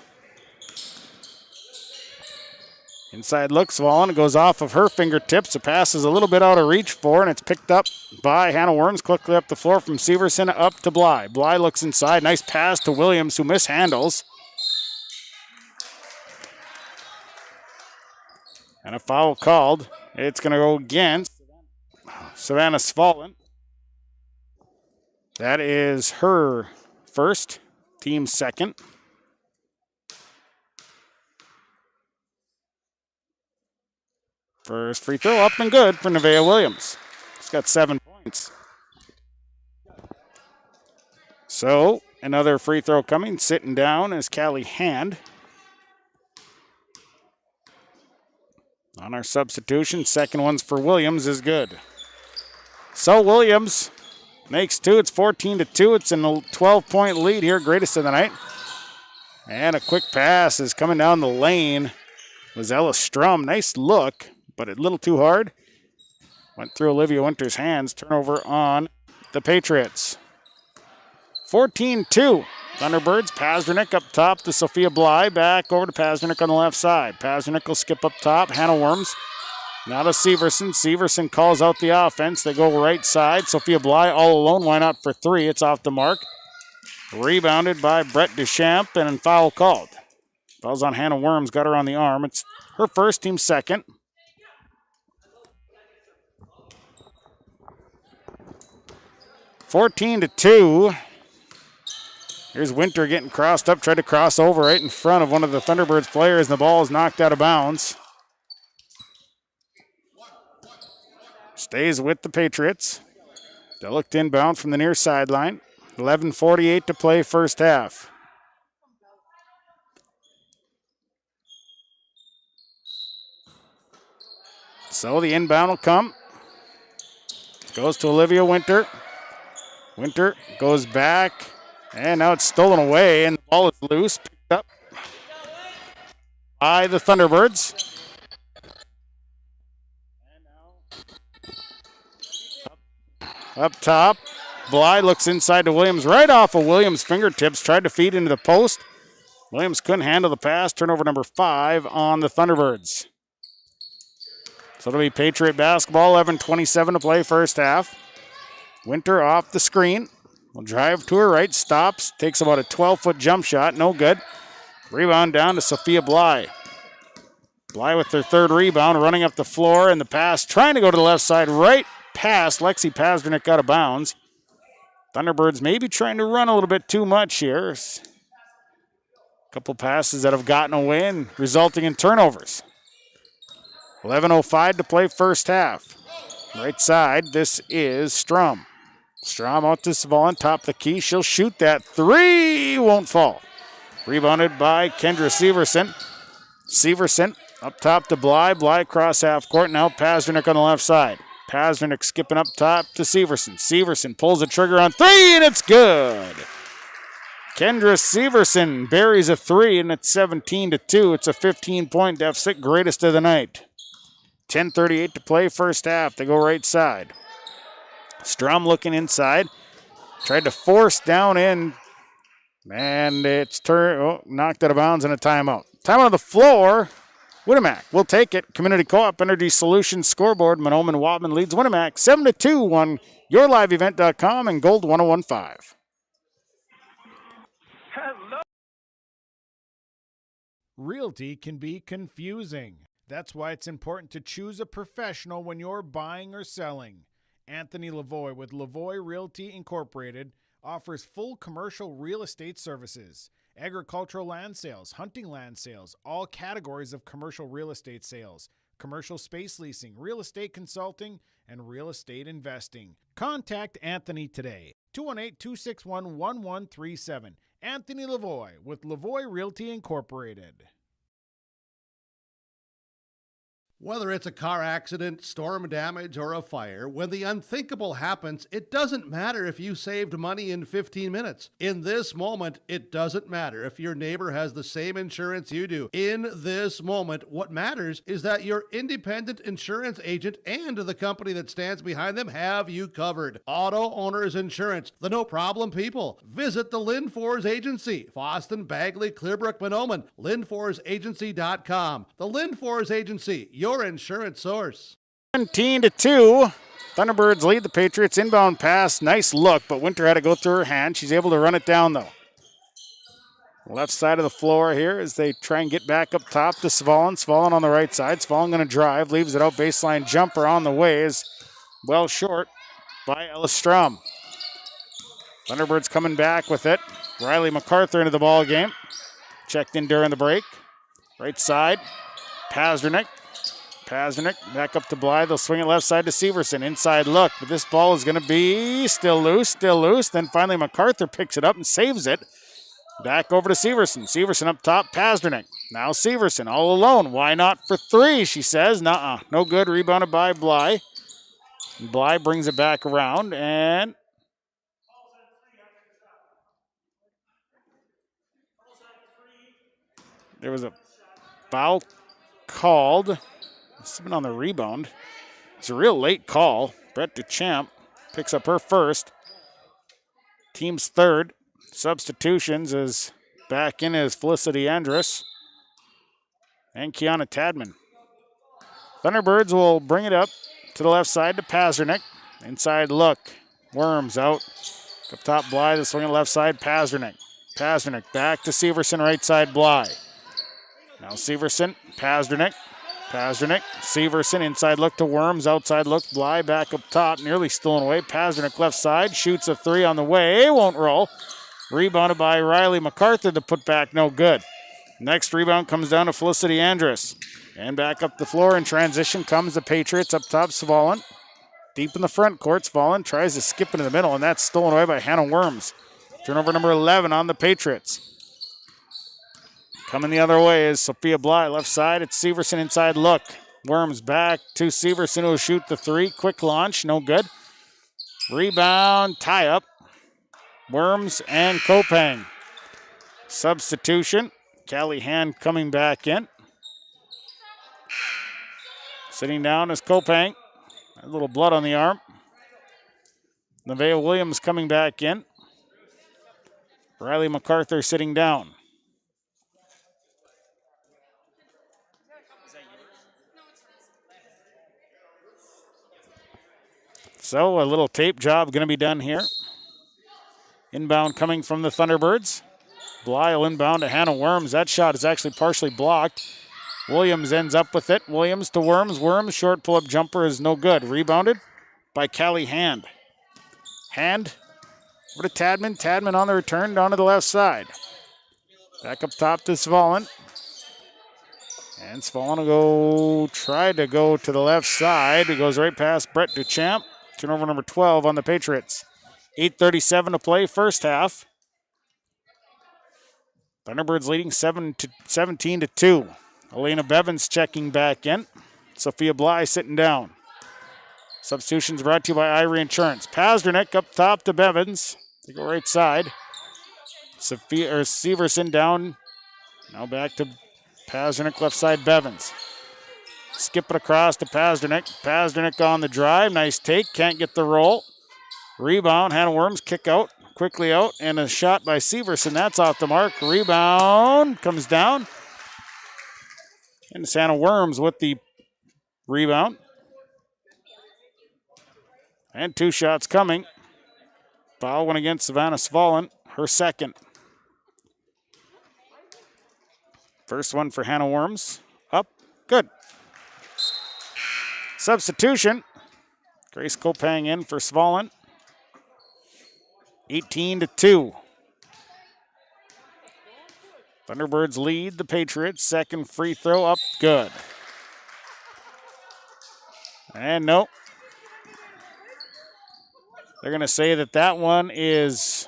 Inside look, Svalin, it goes off of her fingertips. The pass is a little bit out of reach for, and it's picked up by Hannah Worms. Quickly up the floor from Severson up to Bly. Bly looks inside. Nice pass to Williams, who mishandles. And a foul called. It's going to go against Savannah Svalin. That is her first, team second. First free throw up and good for Nevaeh Williams. She's got 7 points. So another free throw coming. Sitting down is Callie Hand. On our substitution, second one's for Williams is good. So Williams makes 2. It's 14-2. It's in a 12-point lead here, greatest of the night. And a quick pass is coming down the lane. Was Ella Strum. Nice look, but a little too hard. Went through Olivia Winter's hands. Turnover on the Patriots. 14-2. Thunderbirds, Pasternak up top to Sophia Bly. Back over to Pasternak on the left side. Pasternak will skip up top. Hannah Worms. Now to Severson. Severson calls out the offense. They go right side. Sophia Bly all alone. Why not for 3? It's off the mark. Rebounded by Brett Deschamps and foul called. Foul's on Hannah Worms. Got her on the arm. It's her first, team second. (14-2). Here's Winter getting crossed up, tried to cross over right in front of one of the Thunderbirds players, and the ball is knocked out of bounds. Stays with the Patriots. They looked inbound from the near sideline. 11:48 to play first half. So the inbound will come. Goes to Olivia Winter. Winter goes back, and now it's stolen away, and the ball is loose. Picked up by the Thunderbirds. Up top, Bly looks inside to Williams, right off of Williams' fingertips, tried to feed into the post. Williams couldn't handle the pass. Turnover number 5 on the Thunderbirds. So it'll be Patriot basketball, 11:27 to play first half. Winter off the screen. Will drive to her right, stops, takes about a 12-foot jump shot, no good. Rebound down to Sophia Bly. Bly with their third rebound, running up the floor, and the pass trying to go to the left side, right past Lexi Pazdernick out of bounds. Thunderbirds maybe trying to run a little bit too much here. A couple passes that have gotten away and resulting in turnovers. 11:05 to play first half. Right side, this is Strom. Strom out to Svalin, top of the key. She'll shoot that three, won't fall. Rebounded by Kendra Severson. Severson up top to Bly. Bly across half court. Now Pazdernick on the left side. Pazdernick skipping up top to Severson. Severson pulls the trigger on three, and it's good. Kendra Severson buries a three, and it's 17-2. It's a 15-point deficit, greatest of the night. 10:38 to play first half. They go right side. Strom looking inside. Tried to force down in, and it's knocked out of bounds and a timeout. Timeout on the floor. Winnemac will take it. Community Co-op Energy Solutions scoreboard. Mahnomen Waubun leads Winnemac 7-2 on yourliveevent.com and Gold 1015. Realty can be confusing. That's why it's important to choose a professional when you're buying or selling. Anthony Lavoie with Lavoie Realty Incorporated offers full commercial real estate services, agricultural land sales, hunting land sales, all categories of commercial real estate sales, commercial space leasing, real estate consulting, and real estate investing. Contact Anthony today, 218-261-1137. Anthony Lavoie with Lavoie Realty Incorporated. Whether it's a car accident, storm damage, or a fire, when the unthinkable happens, it doesn't matter if you saved money in 15 minutes. In this moment, it doesn't matter if your neighbor has the same insurance you do. In this moment, what matters is that your independent insurance agent and the company that stands behind them have you covered. Auto Owners Insurance, the no-problem people. Visit the Lynn Fours Agency, Foston, Bagley, Clearbrook, Mahnomen, LynnForsAgency.com. The Lynn Fours Agency, your insurance source. 17-2. Thunderbirds lead the Patriots. Inbound pass. Nice look, but Winter had to go through her hand. She's able to run it down, though. Left side of the floor here as they try and get back up top to Svalin. Svalin on the right side. Svalin going to drive. Leaves it out. Baseline jumper on the way is well short by Ellis Strom. Thunderbirds coming back with it. Riley MacArthur into the ball game. Checked in during the break. Right side. Pazdernick back up to Bly. They'll swing it left side to Severson. Inside look, but this ball is going to be still loose. Then finally MacArthur picks it up and saves it. Back over to Severson. Severson up top, Pazdernick. Now Severson all alone. Why not for three, she says. Nuh-uh. No good. Rebounded by Bly. Bly brings it back around, and there was a foul called. It's been on the rebound. It's a real late call. Brett Duchamp picks up her first. Team's third. Substitutions is back in as Felicity Andrus and Kiana Tadman. Thunderbirds will bring it up to the left side to Pazdernick. Inside look. Worms out. Up top Bly. The swing on the left side. Pazdernick. Pazdernick back to Severson. Right side Bly. Now Severson. Pazdernick. Severson, inside look to Worms, outside look, Bly back up top, nearly stolen away. Pazdernick left side, shoots a three on the way, won't roll. Rebounded by Riley MacArthur, the putback, no good. Next rebound comes down to Felicity Andrus. And back up the floor in transition comes the Patriots up top, Svalin. Deep in the front court, Svalin tries to skip into the middle, and that's stolen away by Hannah Worms. Turnover number 11 on the Patriots. Coming the other way is Sophia Bly, left side. It's Severson inside look. Worms back to Severson, who will shoot the three. Quick launch, no good. Rebound, tie up. Worms and Kopang. Substitution. Callie Hand coming back in. Sitting down is Kopang. A little blood on the arm. Nevaeh Williams coming back in. Riley MacArthur sitting down. So a little tape job going to be done here. Inbound coming from the Thunderbirds. Bly will inbound to Hannah Worms. That shot is actually partially blocked. Williams ends up with it. Williams to Worms. Worms, short pull-up jumper is no good. Rebounded by Callie Hand. Hand over to Tadman. Tadman on the return down to the left side. Back up top to Svalin. And Svalin will try to go to the left side. It goes right past Brett Duchamp. Turnover number 12 on the Patriots. 8:37 to play, first half. Thunderbirds leading 17-2. Elena Bevins checking back in. Sophia Bly sitting down. Substitutions brought to you by Irie Insurance. Pazdernick up top to Bevins. They go right side. Severson down. Now back to Pazdernick, left side Bevins. Skip it across to Pazdernick. Pazdernick on the drive. Nice take. Can't get the roll. Rebound. Hannah Worms kick out. Quickly out. And a shot by Severson. That's off the mark. Rebound. Comes down. And it's Hannah Worms with the rebound. And two shots coming. Foul one against Savannah Svalin. Her second. First one for Hannah Worms. Up. Good. Substitution. Grace Kopang in for Svalin. 18-2. Thunderbirds lead the Patriots. Second free throw up. Good. And nope. They're going to say that one is...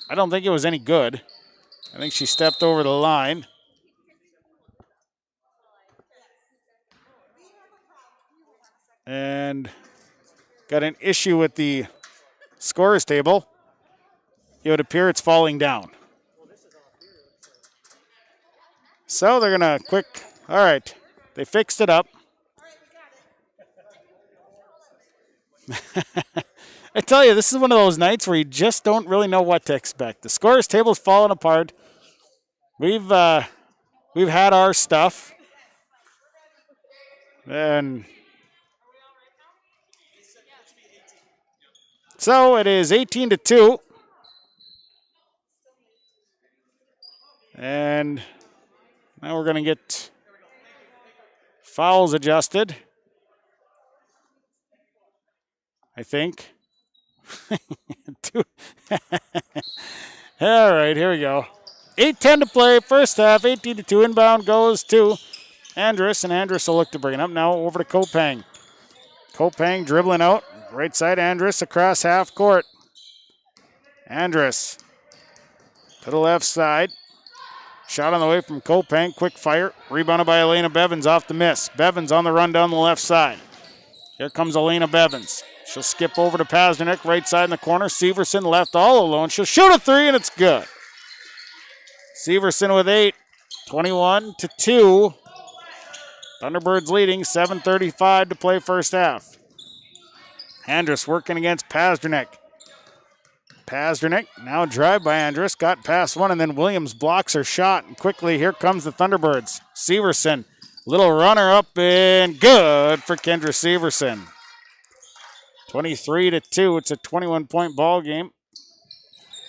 I don't think it was any good. I think she stepped over the line. And got an issue with the scorer's table. It would appear it's falling down. So they're going to all right, they fixed it up. I tell you, this is one of those nights where you just don't really know what to expect. The scorer's table's falling apart. We've had our stuff. And so it is 18-2. And now we're going to get fouls adjusted, I think. All right, here we go. 8:10 to play, first half, 18-2. Inbound goes to Andrus, and Andrus will look to bring it up. Now over to Kopang. Kopang dribbling out, right side Andrus across half court. Andrus to the left side. Shot on the way from Kopang, quick fire. Rebounded by Elena Bevins off the miss. Bevins on the run down the left side. Here comes Elena Bevins. She'll skip over to Pazdernick, right side in the corner. Severson left all alone. She'll shoot a three, and it's good. Severson with 8, 21-2. Thunderbirds leading, 7:35 to play first half. Andrus working against Pazdernick. Pazdernick, now drive by Andrus, got past one, and then Williams blocks her shot. And quickly, here comes the Thunderbirds. Severson, little runner up, and good for Kendra Severson. 23-2, it's a 21-point ball game.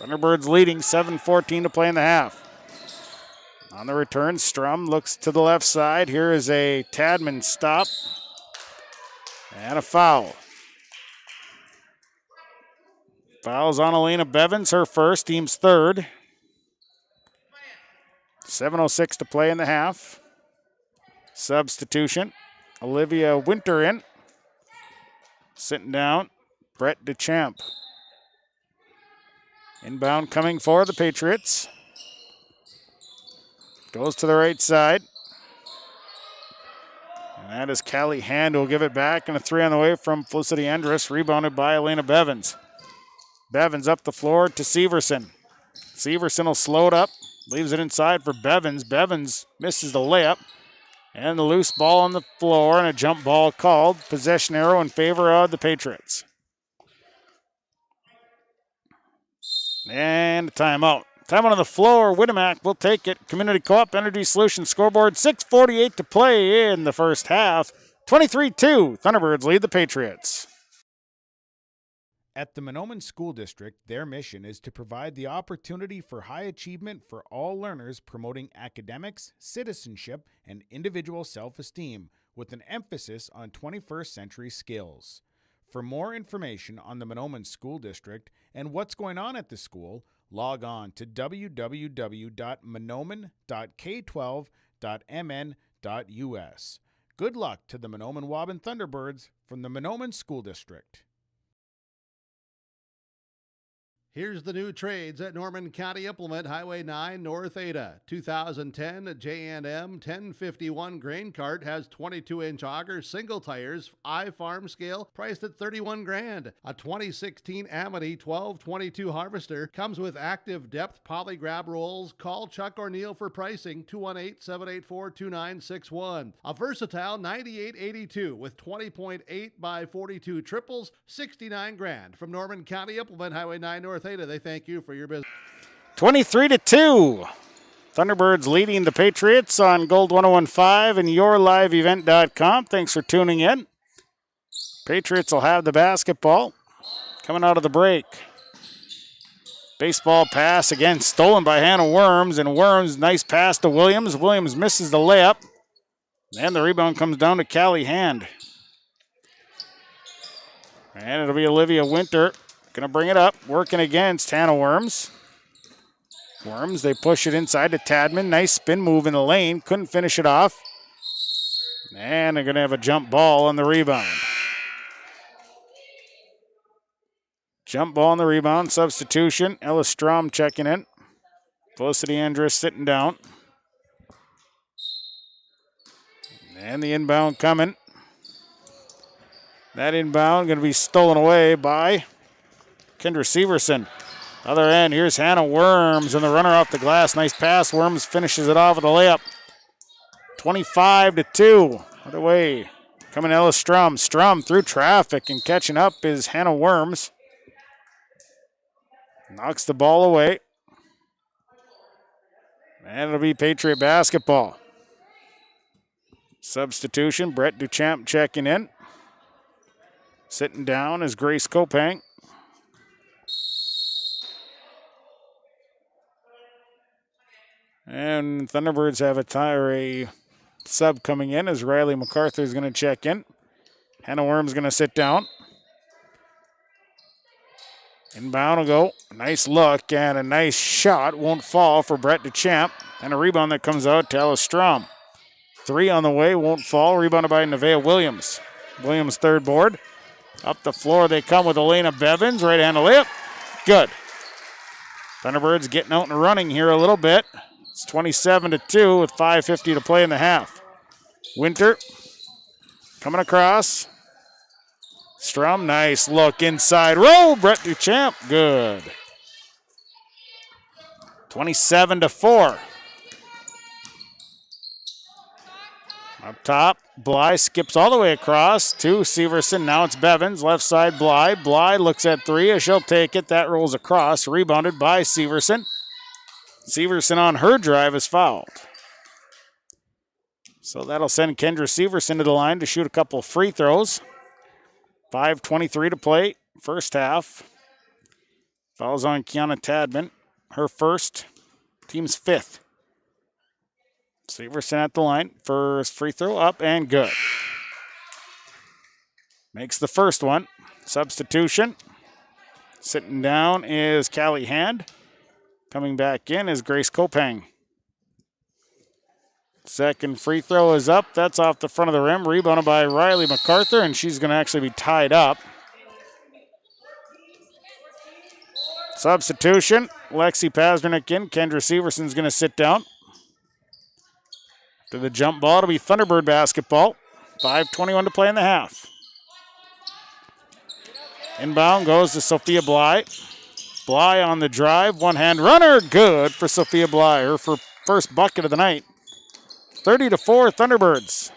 Thunderbirds leading, 7:14 to play in the half. On the return, Strum looks to the left side. Here is a Tadman stop and a foul. Fouls on Elena Bevins, her first, team's third. 7:06 to play in the half. Substitution. Olivia Winter in. Sitting down, Brett DeChamp. Inbound coming for the Patriots. Goes to the right side. And that is Callie Hand who will give it back, and a 3 on the way from Felicity Andrus, rebounded by Elena Bevins. Bevins up the floor to Severson. Severson will slow it up, leaves it inside for Bevins. Bevins misses the layup. And the loose ball on the floor and a jump ball called. Possession arrow in favor of the Patriots. And a timeout. Timeout on the floor. Winnemac will take it. Community Co-op Energy Solutions scoreboard. 6:48 to play in the first half. 23-2. Thunderbirds lead the Patriots. At the Mahnomen School District, their mission is to provide the opportunity for high achievement for all learners, promoting academics, citizenship, and individual self-esteem, with an emphasis on 21st century skills. For more information on the Mahnomen School District and what's going on at the school, log on to www.mahnomen.k12.mn.us. Good luck to the Mahnomen Waubun Thunderbirds from the Mahnomen School District. Here's the new trades at Norman County Implement, Highway 9 North Ada. 2010 J&M 1051 grain cart has 22-inch auger single tires, I-Farm scale, priced at $31,000. A 2016 Amity 1222 harvester comes with active depth poly grab rolls. Call Chuck or Neil for pricing, 218-784-2961. A versatile 9882 with 20.8 by 42 triples, $69,000. From Norman County Implement, Highway 9 North Ada, they thank you for your business. 23-2. Thunderbirds leading the Patriots on Gold 101.5 and yourliveevent.com. Thanks for tuning in. Patriots will have the basketball coming out of the break. Baseball pass again stolen by Hannah Worms, and Worms, nice pass to Williams. Williams misses the layup, and the rebound comes down to Callie Hand. And it'll be Olivia Winter. Going to bring it up, working against Hannah Worms. Worms, they push it inside to Tadman. Nice spin move in the lane. Couldn't finish it off. And they're going to have a jump ball on the rebound. Jump ball on the rebound. Substitution. Ella Strom checking in. Felicity Andrus sitting down. And the inbound coming. That inbound going to be stolen away by Kendra Severson. Other end, here's Hannah Worms and the runner off the glass. Nice pass. Worms finishes it off with a layup. 25-2. Other way. Coming Ella Strum. Strum through traffic, and catching up is Hannah Worms. Knocks the ball away. And it'll be Patriot basketball. Substitution. Brett Duchamp checking in. Sitting down is Grace Kopang. And Thunderbirds have a sub coming in as Riley MacArthur is going to check in. Hannah Worm's going to sit down. Inbound will go. Nice look and a nice shot. Won't fall for Brett DeChamp. And a rebound that comes out to Alice Strom. 3 on the way. Won't fall. Rebounded by Nevaeh Williams. Williams third board. Up the floor they come with Elena Bevins. Right-handed layup. Good. Thunderbirds getting out and running here a little bit. It's 27-2 with 5:50 to play in the half. Winter coming across. Strum, nice look inside. Roll, Brett Duchamp, good. 27-4. Up top, Bly skips all the way across to Severson. Now it's Bevins, left side Bly. Bly looks at 3 as she'll take it. That rolls across, rebounded by Severson. Severson on her drive is fouled. So that'll send Kendra Severson to the line to shoot a couple free throws. 5:23 to play, first half. Fouls on Kiana Tadman. Her first, team's 5th. Severson at the line. First free throw up and good. Makes the first one. Substitution. Sitting down is Callie Hand. Coming back in is Grace Kopang. Second free throw is up. That's off the front of the rim. Rebounded by Riley MacArthur, and she's going to actually be tied up. Substitution. Lexi Pasternak in. Kendra Severson's going to sit down. To the jump ball. It'll be Thunderbird basketball. 5:21 to play in the half. Inbound goes to Sophia Bly. Bly on the drive. One-hand runner. Good for Sophia Bly. Her first bucket of the night. 30-4 Thunderbirds.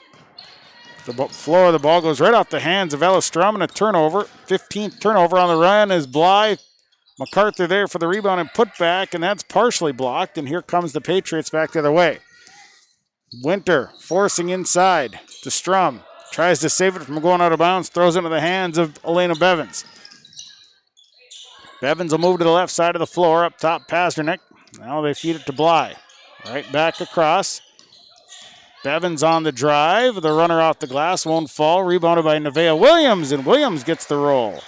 The floor of the ball goes right off the hands of Ella Strum and a turnover. 15th turnover on the run is Bly. MacArthur there for the rebound and put back, and that's partially blocked. And here comes the Patriots back the other way. Winter forcing inside to Strum. Tries to save it from going out of bounds. Throws it into the hands of Elena Bevins. Bevins will move to the left side of the floor. Up top, Pasternak. Now they feed it to Bly. Right back across. Bevins on the drive. The runner off the glass won't fall. Rebounded by Nevaeh Williams, and Williams gets the roll.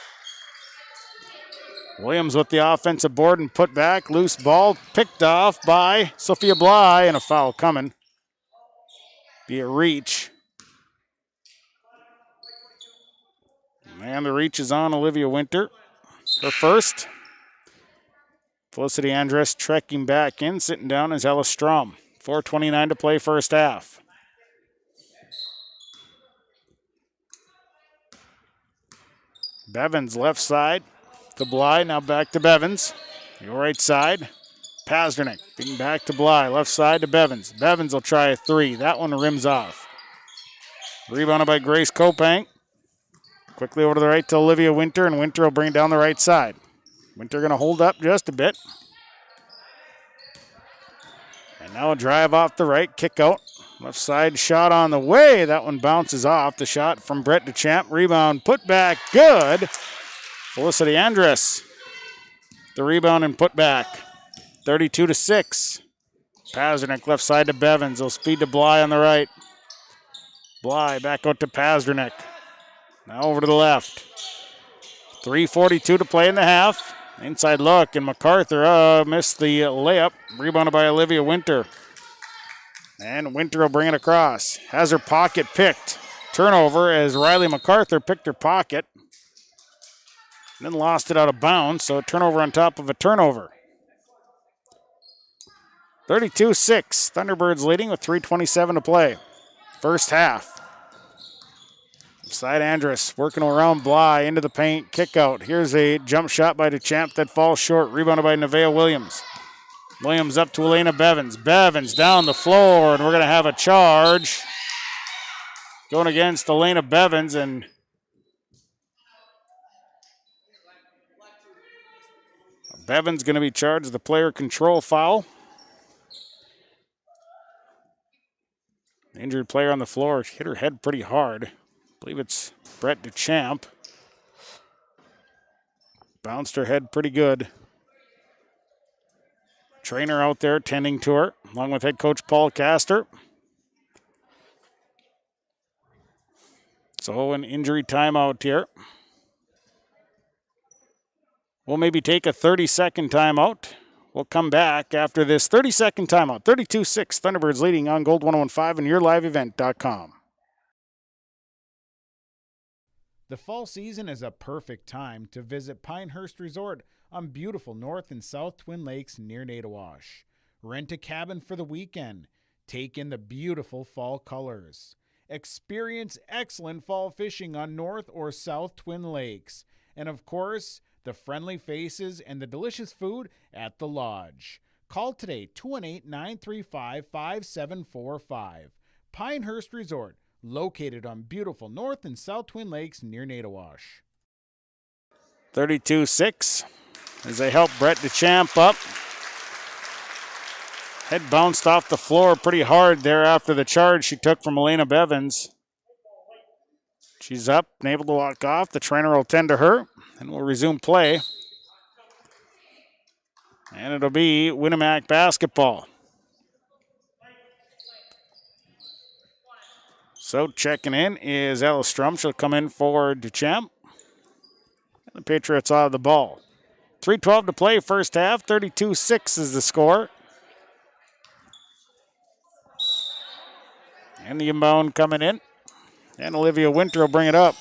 Williams with the offensive board and put back. Loose ball picked off by Sophia Bly, and a foul coming. Be a reach. And the reach is on Olivia Winter. Her first. Felicity Andress trekking back in. Sitting down is Ella Strom. 4:29 to play first half. Bevins left side to Bly. Now back to Bevins. Your right side. Pasternak being back to Bly. Left side to Bevins. Bevins will try a three. That one rims off. Rebounded by Grace Kopang. Quickly over to the right to Olivia Winter, and Winter will bring it down the right side. Winter going to hold up just a bit. And now a drive off the right, kick out. Left side shot on the way. That one bounces off. The shot from Brett DeChamp. Rebound, put back, good. Felicity Andress. The rebound and put back. 32-6. Pasternak left side to Bevins. They'll speed to Bly on the right. Bly back out to Pasternak. Now over to the left. 3:42 to play in the half. Inside look, and MacArthur missed the layup. Rebounded by Olivia Winter. And Winter will bring it across. Has her pocket picked. Turnover as Riley MacArthur picked her pocket. Then lost it out of bounds, so a turnover on top of a turnover. 32-6. Thunderbirds leading with 3:27 to play. First half. Side Andress working around Bly into the paint. Kick out. Here's a jump shot by DeChamp that falls short. Rebounded by Nevaeh Williams. Williams up to Elena Bevins. Bevins down the floor, and we're going to have a charge going against Elena Bevins, and Bevins going to be charged with the player control foul. Injured player on the floor hit her head pretty hard. I believe it's Brett DeChamp. Bounced her head pretty good. Trainer out there tending to her, along with head coach Paul Castor. So an injury timeout here. We'll maybe take a 30-second timeout. We'll come back after this 30-second timeout. 32-6, Thunderbirds leading on Gold 101.5 and yourliveevent.com. The fall season is a perfect time to visit Pinehurst Resort on beautiful North and South Twin Lakes near Nadawash. Rent a cabin for the weekend. Take in the beautiful fall colors. Experience excellent fall fishing on North or South Twin Lakes. And of course, the friendly faces and the delicious food at the lodge. Call today, 218-935-5745. Pinehurst Resort, located on beautiful North and South Twin Lakes near Nadawash. 32-6 as they help Brett DeChamp up. Head bounced off the floor pretty hard there after the charge she took from Elena Bevins. She's up and able to walk off. The trainer will tend to her and we'll resume play. And it'll be Winnemac basketball. So checking in is Ella Strum. She'll come in for DeChamp. And the Patriots out of the ball. 3:12 to play first half. 32-6 is the score. And the inbound coming in. And Olivia Winter will bring it up.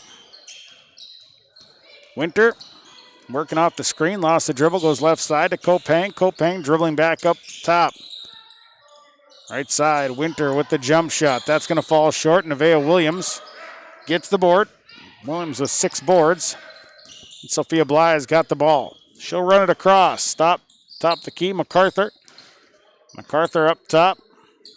Winter working off the screen, lost the dribble, goes left side to Kopang. Kopang dribbling back up top. Right side, Winter with the jump shot. That's going to fall short. Nevaeh Williams gets the board. Williams with 6 boards. And Sophia Bly has got the ball. She'll run it across. Top the key, MacArthur. MacArthur up top.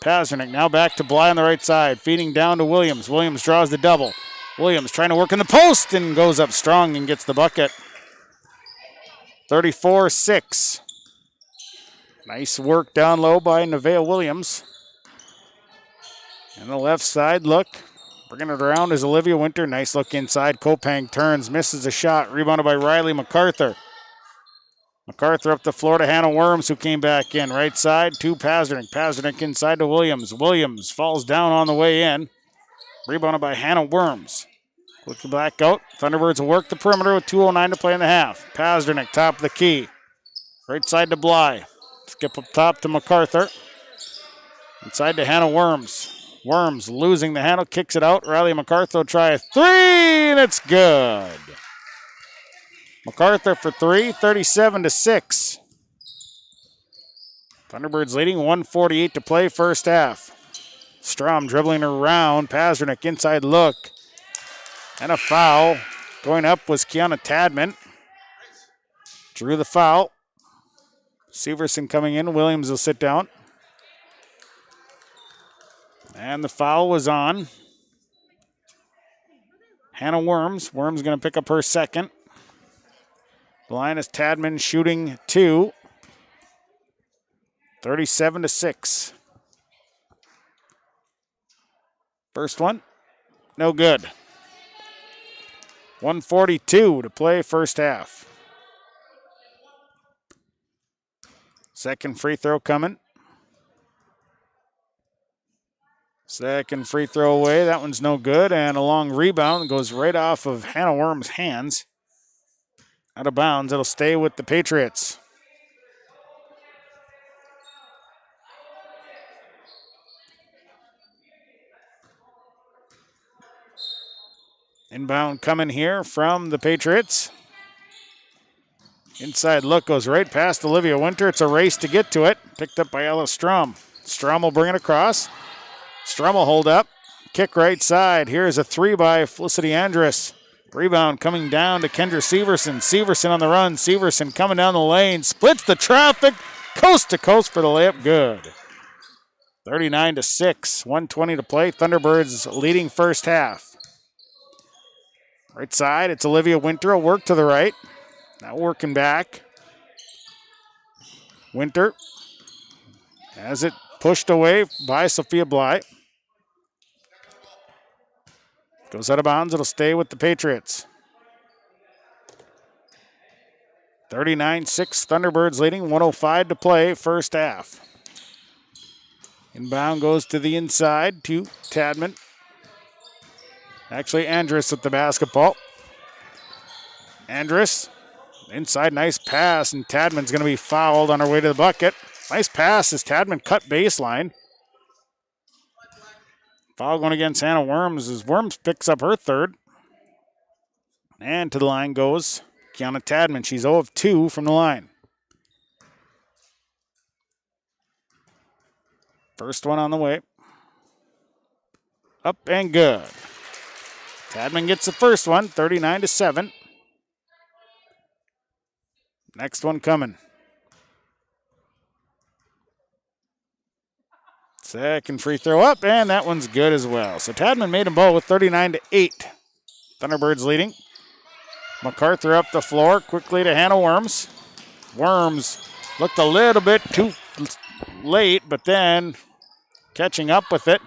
Pasternak now back to Bly on the right side, feeding down to Williams. Williams draws the double. Williams trying to work in the post and goes up strong and gets the bucket. 34-6. Nice work down low by Nevaeh Williams. And the left side look. Bringing it around is Olivia Winter. Nice look inside. Kopang turns, misses a shot. Rebounded by Riley MacArthur. MacArthur up the floor to Hannah Worms, who came back in. Right side to Pasternak. Pasternak inside to Williams. Williams falls down on the way in. Rebounded by Hannah Worms. Quickly back out. Thunderbirds will work the perimeter with 2:09 to play in the half. Pasternak, top of the key. Right side to Bly. Skip up top to MacArthur. Inside to Hannah Worms. Worms losing the handle, kicks it out. Riley MacArthur will try a 3, and it's good. MacArthur for 3, 37-6. Thunderbirds leading, 1:48 to play first half. Strom dribbling around. Pasternak inside look. And a foul. Going up was Kiana Tadman. Drew the foul. Severson coming in. Williams will sit down. And the foul was on Hannah Worms. Worms going to pick up her second. The line is Tadman shooting 2. 37-6. First one, no good. 1:42 to play first half. Second free throw coming. Second free throw away. That one's no good. And a long rebound goes right off of Hannah Worms' hands. Out of bounds. It'll stay with the Patriots. Inbound coming here from the Patriots. Inside look goes right past Olivia Winter. It's a race to get to it. Picked up by Ella Strom. Strom will bring it across. Strom will hold up. Kick right side. Here's a 3 by Felicity Andrus. Rebound coming down to Kendra Severson. Severson on the run. Severson coming down the lane. Splits the traffic. Coast to coast for the layup. Good. 39-6. 1:20 to play. Thunderbirds leading first half. Right side, it's Olivia Winter. A work to the right. Now working back. Winter has it pushed away by Sophia Bly. Goes out of bounds. It'll stay with the Patriots. 39-6. Thunderbirds leading. 1:05 to play first half. Inbound goes to the inside to Tadman. Actually, Andrus with the basketball. Andrus, inside, nice pass, and Tadman's going to be fouled on her way to the bucket. Nice pass as Tadman cut baseline. Foul going against Hannah Worms as Worms picks up her third. And to the line goes Kiana Tadman. She's 0 of 2 from the line. First one on the way. Up and good. Tadman gets the first one, 39-7. Next one coming. Second free throw up, and that one's good as well. So Tadman made them both with 39-8. Thunderbirds leading. MacArthur up the floor, quickly to Hannah Worms. Worms looked a little bit too late, but then catching up with it.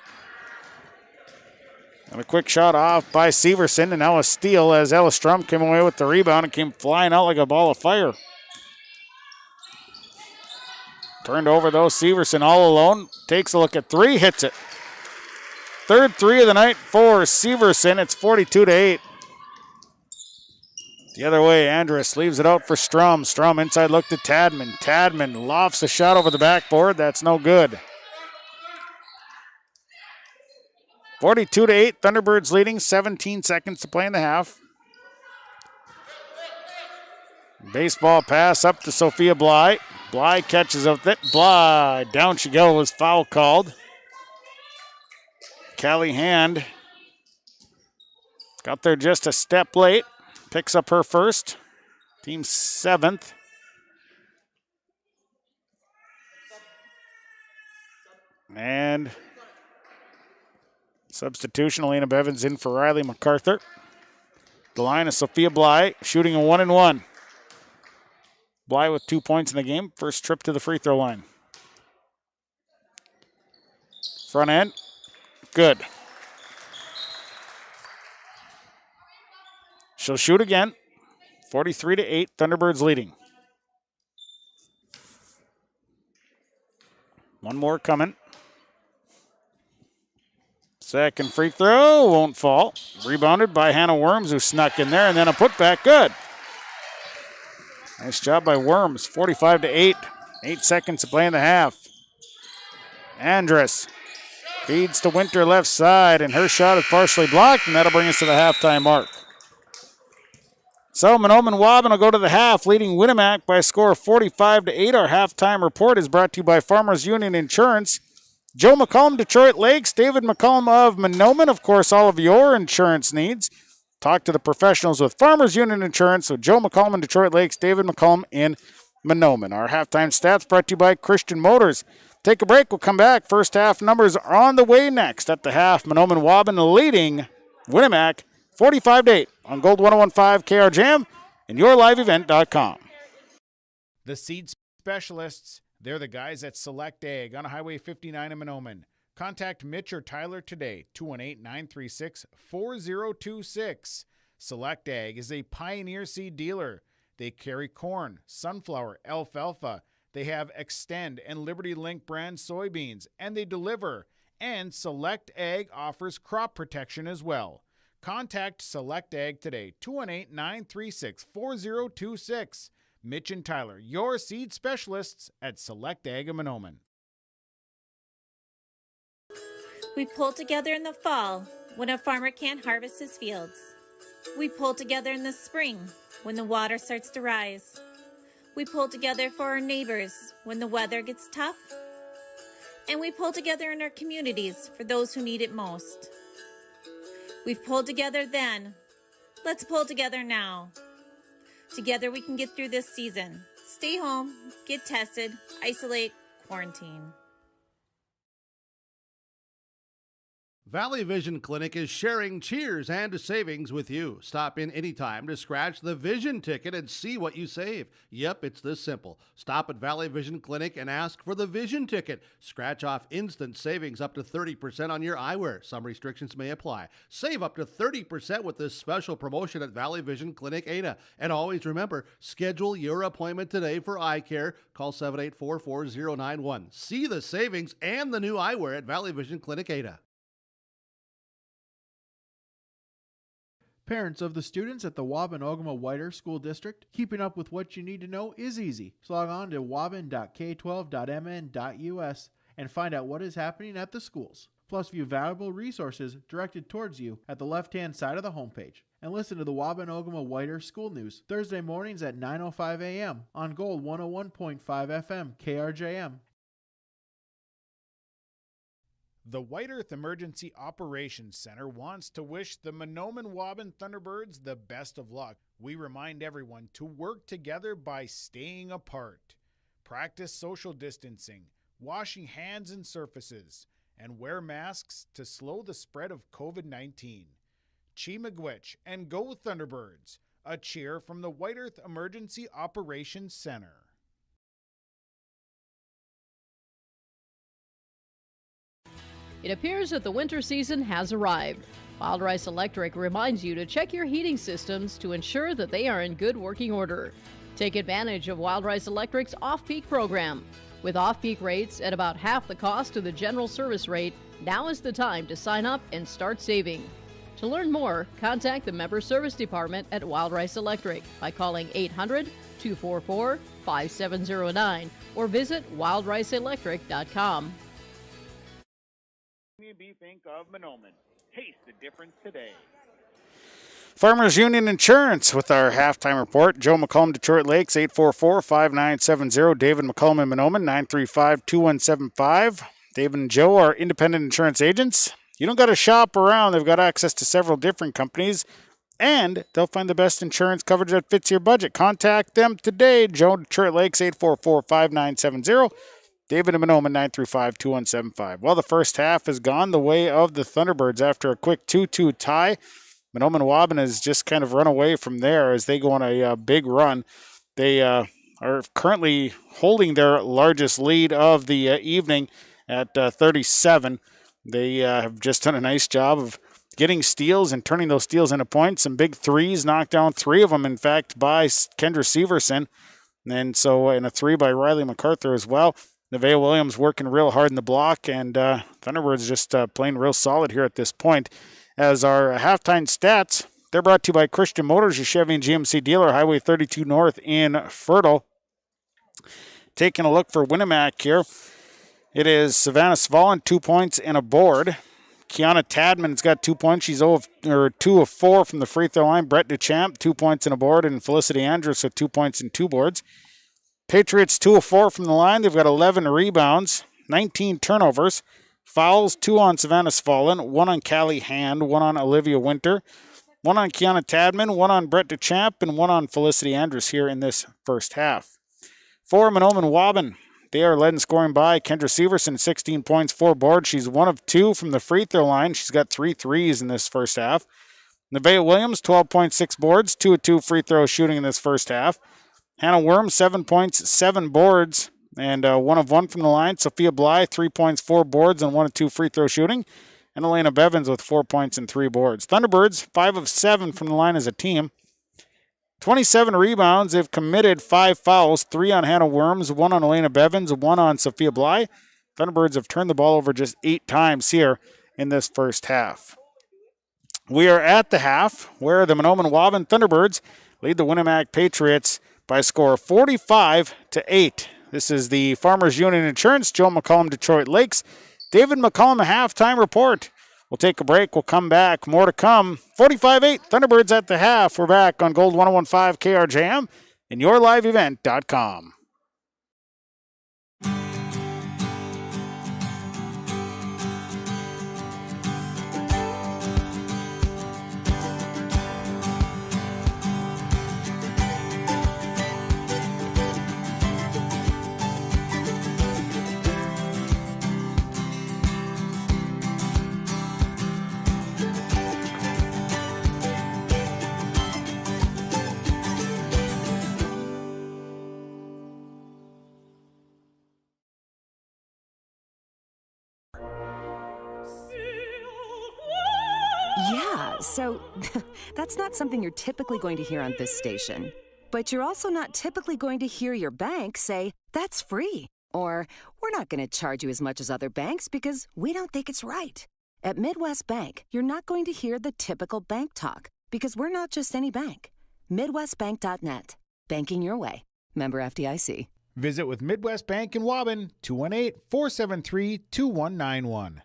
And a quick shot off by Severson, and now a steal as Ella Strom came away with the rebound and came flying out like a ball of fire. Turned over though, Severson all alone. Takes a look at 3, hits it. Third 3 of the night for Severson. It's 42-8. The other way, Andrus leaves it out for Strom. Strom inside look to Tadman. Tadman lofts a shot over the backboard. That's no good. 42-8, Thunderbirds leading, 17 seconds to play in the half. Baseball pass up to Sophia Bly. Bly catches up that. Bly, down she goes, foul called. Callie Hand got there just a step late. Picks up her first. Team 7th. And substitution, Elena Bevins in for Riley MacArthur. The line is Sophia Bly, shooting a 1-and-1. Bly with 2 points in the game. First trip to the free throw line. Front end, good. She'll shoot again. 43-8, Thunderbirds leading. One more coming. Second free throw won't fall. Rebounded by Hannah Worms, who snuck in there, and then a putback, good. Nice job by Worms, 45-8. 8 seconds to play in the half. Andress feeds to Winter left side, and her shot is partially blocked, and that'll bring us to the halftime mark. So Mahnomen Waubun will go to the half, leading Winnemac by a score of 45-8. Our halftime report is brought to you by Farmers Union Insurance. Joe McCollum, Detroit Lakes. David McCollum of Mahnomen. Of course, all of your insurance needs. Talk to the professionals with Farmers Union Insurance. So Joe McCollum in Detroit Lakes, David McCollum in Mahnomen. Our halftime stats brought to you by Christian Motors. Take a break. We'll come back. First half numbers are on the way next. At the half, Mahnomen Waubun leading Winnemac 45-8 on Gold 101.5 KRJM and yourliveevent.com. The seed specialists, they're the guys at Select Ag on Highway 59 in Mahnomen. Contact Mitch or Tyler today, 218-936-4026. Select Ag is a Pioneer seed dealer. They carry corn, sunflower, alfalfa. They have Extend and Liberty Link brand soybeans, and they deliver. And Select Ag offers crop protection as well. Contact Select Ag today, 218-936-4026. Mitch and Tyler, your seed specialists at Select Ag in Mahnomen. We pull together in the fall when a farmer can't harvest his fields. We pull together in the spring when the water starts to rise. We pull together for our neighbors when the weather gets tough. And we pull together in our communities for those who need it most. We've pulled together then. Let's pull together now. Together we can get through this season. Stay home, get tested, isolate, quarantine. Valley Vision Clinic is sharing cheers and savings with you. Stop in anytime to scratch the Vision ticket and see what you save. Yep, it's this simple. Stop at Valley Vision Clinic and ask for the Vision ticket. Scratch off instant savings up to 30% on your eyewear. Some restrictions may apply. Save up to 30% with this special promotion at Valley Vision Clinic Ada. And always remember, schedule your appointment today for eye care. Call 784-4091. See the savings and the new eyewear at Valley Vision Clinic Ada. Parents of the students at the Waubun-Ogama-Whiter School District, keeping up with what you need to know is easy. So log on to waubun.k12.mn.us and find out what is happening at the schools. Plus, view valuable resources directed towards you at the left-hand side of the homepage. And listen to the Waubun-Ogama-Whiter School News Thursday mornings at 9:05 a.m. on Gold 101.5 FM KRJM. The White Earth Emergency Operations Center wants to wish the Mahnomen Waubun Thunderbirds the best of luck. We remind everyone to work together by staying apart. Practice social distancing, washing hands and surfaces, and wear masks to slow the spread of COVID-19. Chi Miigwech and go Thunderbirds. A cheer from the White Earth Emergency Operations Center. It appears that the winter season has arrived. Wild Rice Electric reminds you to check your heating systems to ensure that they are in good working order. Take advantage of Wild Rice Electric's off-peak program. With off-peak rates at about half the cost of the general service rate, now is the time to sign up and start saving. To learn more, contact the Member Service Department at Wild Rice Electric by calling 800-244-5709 or visit wildriceelectric.com. Beef Inc. of Mahnomen. Taste the difference today. Farmers Union Insurance with our halftime report. Joe McCollum, Detroit Lakes, 844-5970. David McCollum in Mahnomen, 935-2175. David and Joe are independent insurance agents. You don't got to shop around. They've got access to several different companies, and they'll find the best insurance coverage that fits your budget. Contact them today. Joe, Detroit Lakes, 844-5970. David and Mahnomen, 935-2175. Well, the first half has gone the way of the Thunderbirds after a quick 2-2 tie. Mahnomen Waubun has just kind of run away from there as they go on a big run. They are currently holding their largest lead of the evening at 37. They have just done a nice job of getting steals and turning those steals into points. Some big threes, knocked down 3 of them, in fact, by Kendra Severson. And so, and a 3 by Riley MacArthur as well. Nevaeh Williams working real hard in the block, and Thunderbirds just playing real solid here at this point. As our halftime stats, they're brought to you by Christian Motors, your Chevy and GMC dealer, Highway 32 North in Fertile. Taking a look for Winnemac here. It is Savannah Svalin, 2 points and a board. Kiana Tadman's got 2 points. She's 2 of 4 from the free throw line. Brett Duchamp, 2 points and a board. And Felicity Andrews with 2 points and 2 boards. Patriots, 2 of 4 from the line. They've got 11 rebounds, 19 turnovers. Fouls, 2 on Savannah Svalin, 1 on Callie Hand, 1 on Olivia Winter, 1 on Kiana Tadman, 1 on Brett Duchamp, and 1 on Felicity Andrews here in this first half. For Mahnomen Waubun, they are led in scoring by Kendra Severson, 16 points, 4 boards. She's 1 of 2 from the free throw line. She's got 3 threes in this first half. Nevaeh Williams, 12 points, 6 boards, 2 of 2 free throw shooting in this first half. Hannah Worm, 7 points, 7 boards, and 1 of 1 from the line. Sophia Bly, 3 points, 4 boards, and 1 of 2 free throw shooting. And Elena Bevins with 4 points and 3 boards. Thunderbirds, 5 of 7 from the line as a team. 27 rebounds. They've committed 5 fouls, 3 on Hannah Worms, 1 on Elena Bevins, 1 on Sophia Bly. Thunderbirds have turned the ball over just 8 times here in this first half. We are at the half where the Mahnomen Waubun Thunderbirds lead the Winnemac Patriots by a score of 45-8. This is the Farmers Union Insurance, Joe McCollum, Detroit Lakes. David McCollum, a halftime report. We'll take a break. We'll come back. More to come. 45-8, Thunderbirds at the half. We're back on Gold 101.5 KRJM and yourliveevent.com. Yeah, so that's not something you're typically going to hear on this station. But you're also not typically going to hear your bank say, that's free. Or, we're not going to charge you as much as other banks because we don't think it's right. At Midwest Bank, you're not going to hear the typical bank talk because we're not just any bank. MidwestBank.net. Banking your way. Member FDIC. Visit with Midwest Bank in Waubun, 218-473-2191.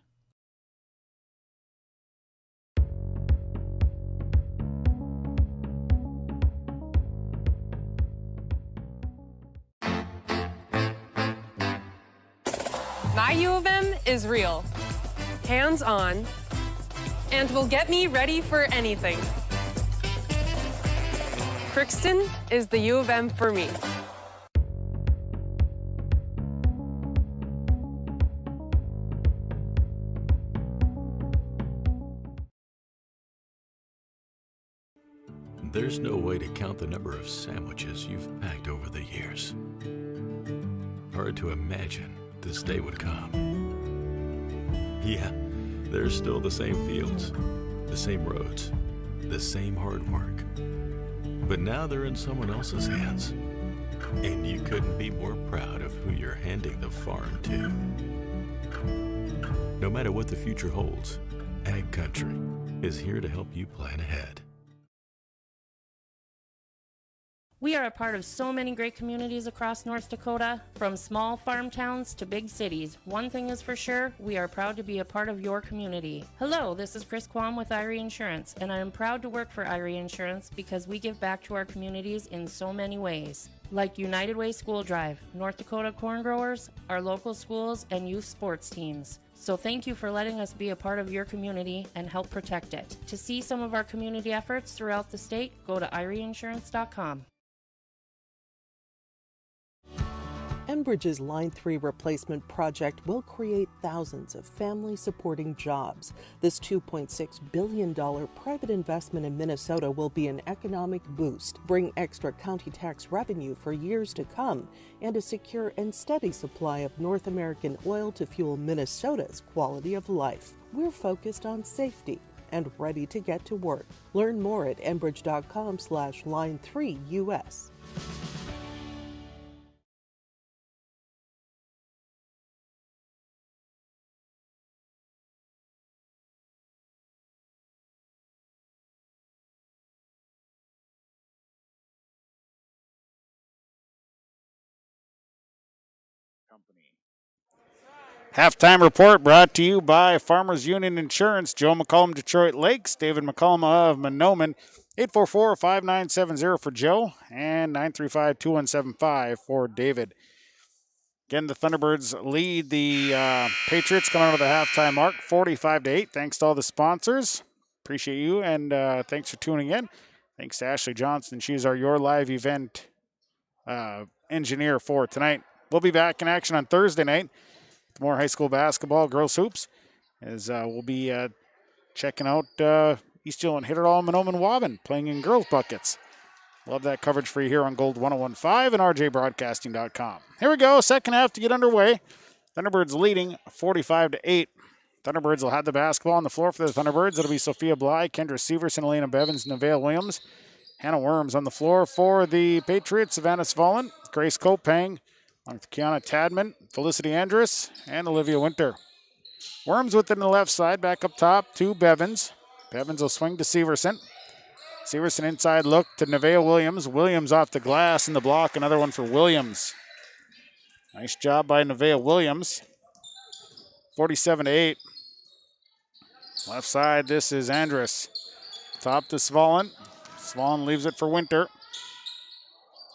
My U of M is real, hands-on, and will get me ready for anything. Crookston is the U of M for me. There's no way to count the number of sandwiches you've packed over the years. Hard to imagine this day would come. Yeah, there's still the same fields, the same roads, the same hard work. But now they're in someone else's hands. And you couldn't be more proud of who you're handing the farm to. No matter what the future holds, Ag Country is here to help you plan ahead. We are a part of so many great communities across North Dakota, from small farm towns to big cities. One thing is for sure, we are proud to be a part of your community. Hello, this is Chris Quam with Irie Insurance, and I am proud to work for Irie Insurance because we give back to our communities in so many ways. Like United Way School Drive, North Dakota Corn Growers, our local schools, and youth sports teams. So thank you for letting us be a part of your community and help protect it. To see some of our community efforts throughout the state, go to IrieInsurance.com. Enbridge's Line 3 replacement project will create thousands of family-supporting jobs. This $2.6 billion private investment in Minnesota will be an economic boost, bring extra county tax revenue for years to come, and a secure and steady supply of North American oil to fuel Minnesota's quality of life. We're focused on safety and ready to get to work. Learn more at enbridge.com/line3US. Halftime report brought to you by Farmers Union Insurance. Joe McCollum, Detroit Lakes. David McCollum of Mahnomen. 844-5970 for Joe and 935-2175 for David. Again, the Thunderbirds lead the Patriots coming out of the halftime mark, 45-8. Thanks to all the sponsors. Appreciate you, and thanks for tuning in. Thanks to Ashley Johnson. She's our Your Live event engineer for tonight. We'll be back in action on Thursday night. More high school basketball, girls hoops, as we'll be checking out East Hill and Hit It All, Mahnomen Waubun playing in girls buckets. Love that coverage for you here on Gold 101.5 and rjbroadcasting.com. Here we go, second half to get underway. Thunderbirds leading 45-8. Thunderbirds will have the basketball on the floor for the Thunderbirds. It'll be Sophia Bly, Kendra Severson, Elena Bevins, Nevaeh Williams, Hannah Worms on the floor for the Patriots. Savannah Svalin, Grace Kopang, with Kiana Tadman, Felicity Andrus, and Olivia Winter. Worms within the left side, back up top to Bevins. Bevins will swing to Severson. Severson inside look to Nevaeh Williams. Williams off the glass in the block, another one for Williams. Nice job by Nevaeh Williams. 47-8. Left side, this is Andrus. Top to Svalin. Svalin leaves it for Winter.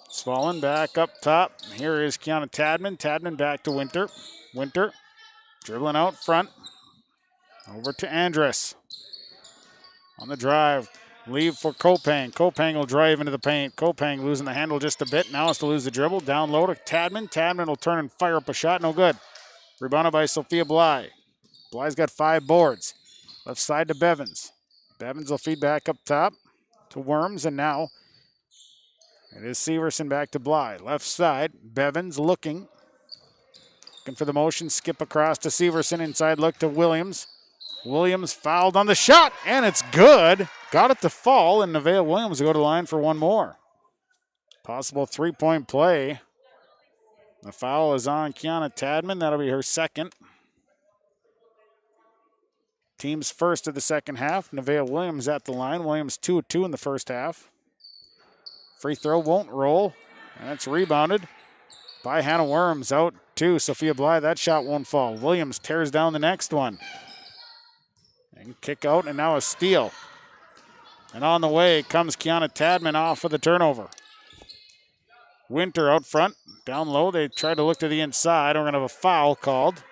Svalin back up top. Here is Kiana Tadman. Tadman back to Winter. Winter dribbling out front. Over to Andrus. On the drive. Leave for Kopang. Kopang will drive into the paint. Kopang losing the handle just a bit. Now has to lose the dribble. Down low to Tadman. Tadman will turn and fire up a shot. No good. Rebounded by Sophia Bly. Bly's got 5 boards. Left side to Bevins. Bevins will feed back up top to Worms. And now it is Severson back to Bly. Left side. Bevins looking for the motion. Skip across to Severson. Inside look to Williams. Williams fouled on the shot, and it's good. Got it to fall, and Nevaeh Williams will go to the line for one more. Possible three-point play. The foul is on Kiana Tadman. That'll be her second. Team's first of the second half. Nevaeh Williams at the line. Williams 2 of 2 in the first half. Free throw won't roll, and it's rebounded by Hannah Worms. Out to Sophia Bly. That shot won't fall. Williams tears down the next one. And kick out, and now a steal. And on the way comes Kiana Tadman off of the turnover. Winter out front, down low. They tried to look to the inside. We're going to have a foul called.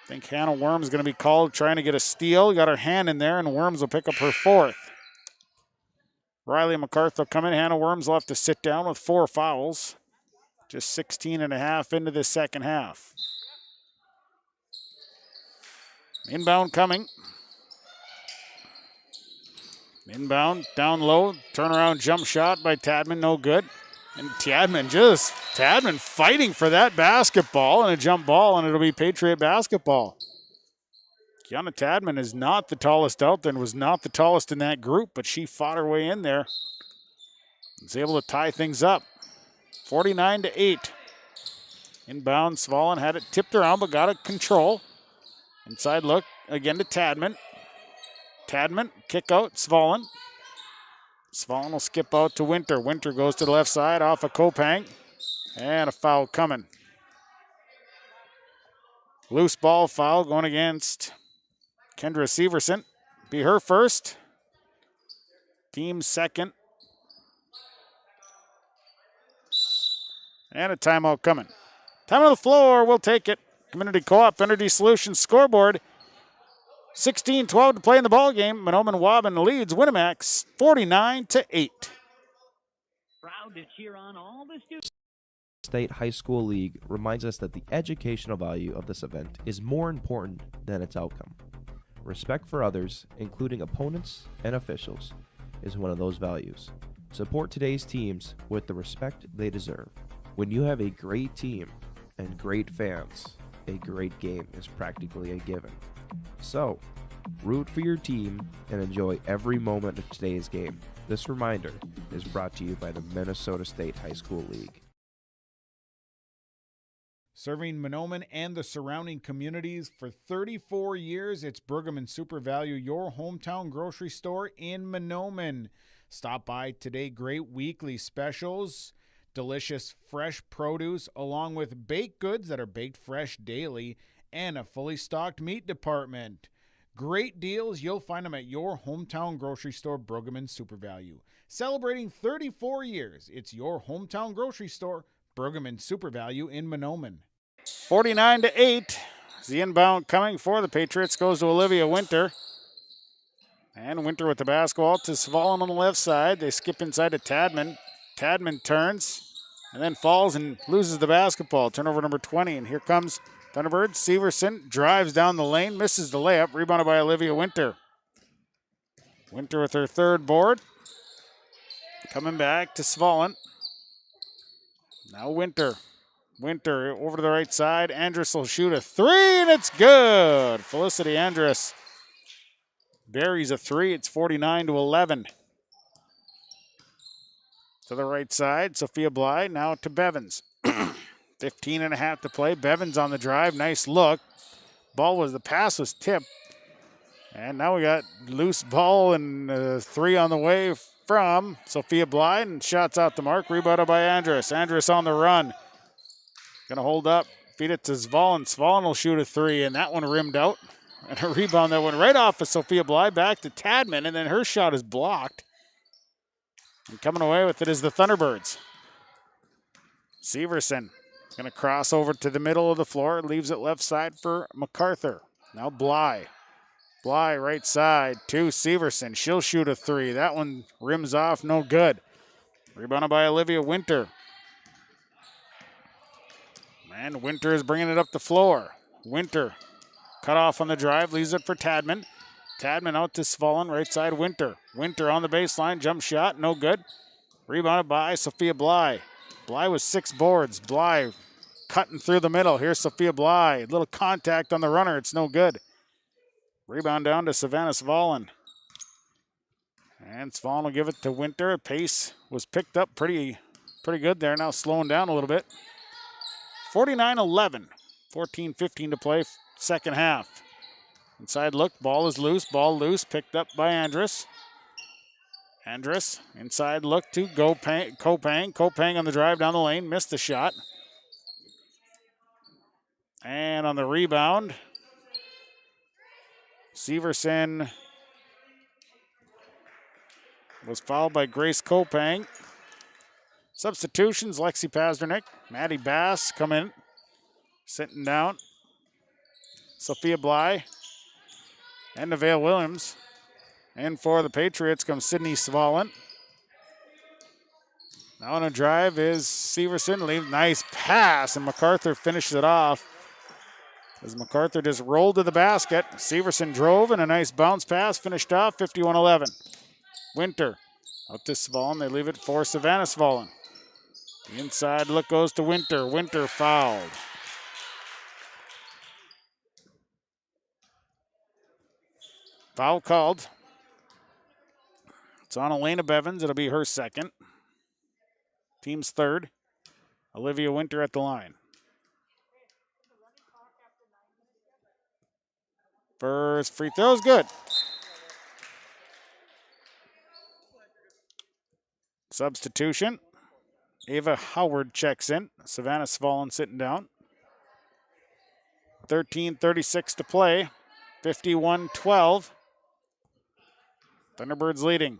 I think Hannah Worms is going to be called trying to get a steal. Got her hand in there, and Worms will pick up her fourth. Riley McCarthy will come in. Hannah Worms will have to sit down with 4 fouls. Just 16 and a half into the second half. Inbound coming. Inbound, down low, turnaround jump shot by Tadman, no good. And Tadman fighting for that basketball and a jump ball, and it'll be Patriot basketball. Kiana Tadman is not the tallest out there and was not the tallest in that group, but she fought her way in there. Was able to tie things up. 49-8. Inbound, Svalin had it tipped around, but got it control. Inside look again to Tadman. Tadman, kick out, Svalin. Svalin will skip out to Winter. Winter goes to the left side off of Kopang. And a foul coming. Loose ball foul going against Kendra Severson. Be her first. Team second. And a timeout coming. Time on the floor. We'll take it. Community Co-op Energy Solutions scoreboard. 16-12 to play in the ball game. Mahnomen Waubun leads Winamax 49-8. Proud to cheer on all the students. State High School League reminds us that the educational value of this event is more important than its outcome. Respect for others, including opponents and officials, is one of those values. Support today's teams with the respect they deserve. When you have a great team and great fans, a great game is practically a given. So, root for your team and enjoy every moment of today's game. This reminder is brought to you by the Minnesota State High School League. Serving Mahnomen and the surrounding communities for 34 years, it's Brigham and Super Value, your hometown grocery store in Mahnomen. Stop by today. Great weekly specials, delicious fresh produce, along with baked goods that are baked fresh daily, and a fully stocked meat department. Great deals. You'll find them at your hometown grocery store, Brigham and Super Value. Celebrating 34 years, it's your hometown grocery store, Brigham and Super Value in Mahnomen. 49-8. The inbound coming for the Patriots goes to Olivia Winter. And Winter with the basketball to Svalin on the left side. They skip inside to Tadman. Tadman turns and then falls and loses the basketball. Turnover number 20. And here comes Thunderbird. Severson drives down the lane, misses the layup. Rebounded by Olivia Winter. Winter with her third board. Coming back to Svalin. Now Winter. Winter over to the right side. Andrus will shoot a three, and it's good. Felicity Andrus buries a three. It's 49-11. To the right side, Sophia Bly now to Bevins. 15 and a half to play. Bevins on the drive. Nice look. The pass was tipped. And now we got loose ball and three on the way from Sophia Bly. And shots out the mark. Rebounded by Andrus. Andrus on the run. Gonna hold up, feed it to Svalin. Svalin will shoot a three, and that one rimmed out. And a rebound that went right off of Sophia Bly back to Tadman, and then her shot is blocked. And coming away with it is the Thunderbirds. Severson gonna cross over to the middle of the floor, leaves it left side for MacArthur. Now Bly. Bly right side to Severson. She'll shoot a three. That one rims off, no good. Rebounded by Olivia Winter. And Winter is bringing it up the floor. Winter cut off on the drive, leaves it for Tadman. Tadman out to Svalin, right side Winter. Winter on the baseline, jump shot, no good. Rebounded by Sophia Bly. Bly with 6 boards. Bly cutting through the middle. Here's Sophia Bly. Little contact on the runner, it's no good. Rebound down to Savannah Svalin. And Svalin will give it to Winter. Pace was picked up pretty good there, now slowing down a little bit. 49-11, 14-15 to play, second half. Inside look, ball is loose, picked up by Andrus. Andrus, inside look to Kopang. Kopang on the drive down the lane, missed the shot. And on the rebound, Severson was fouled by Grace Kopang. Substitutions, Lexi Pasternak, Maddie Bass come in, sitting down. Sophia Bly and Nevaeh Williams. And for the Patriots comes Sydney Svalin. Now on a drive is Severson, nice pass, and MacArthur finishes it off. As MacArthur just rolled to the basket, Severson drove, and a nice bounce pass finished off, 51-11. Winter up to Svalin, they leave it for Savannah Svalin. The inside look goes to Winter. Winter fouled. Foul called. It's on Elena Bevins. It'll be her second. Team's third. Olivia Winter at the line. First free throw is good. Substitution. Ava Howard checks in. Savannah Svalin sitting down. 13:36 to play. 51-12. Thunderbirds leading.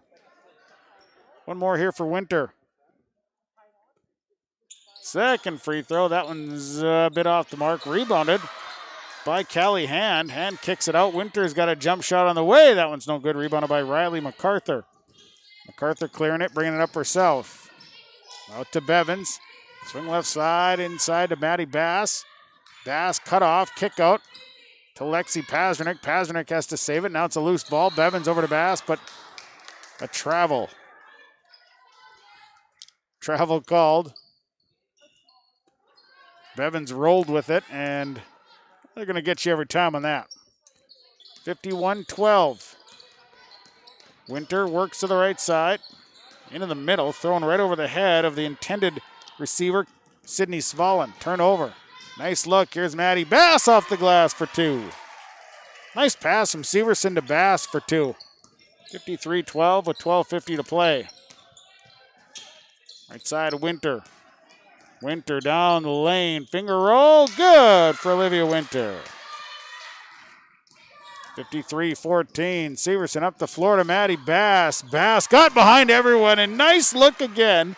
One more here for Winter. Second free throw. That one's a bit off the mark. Rebounded by Callie Hand. Hand kicks it out. Winter's got a jump shot on the way. That one's no good. Rebounded by Riley MacArthur. MacArthur clearing it, bringing it up herself. Out to Bevins. Swing left side, inside to Maddie Bass. Bass cut off, kick out to Lexi Pazernik. Pazernik has to save it. Now it's a loose ball. Bevins over to Bass, but a travel. Travel called. Bevins rolled with it, and they're going to get you every time on that. 51-12. Winter works to the right side. Into the middle, thrown right over the head of the intended receiver, Sydney Svalin. Turnover. Nice look. Here's Maddie Bass off the glass for two. Nice pass from Severson to Bass for two. 53-12 with 12:50 to play. Right side of Winter. Winter down the lane. Finger roll. Good for Olivia Winter. 53-14. Severson up the floor to Maddie Bass. Bass got behind everyone, and nice look again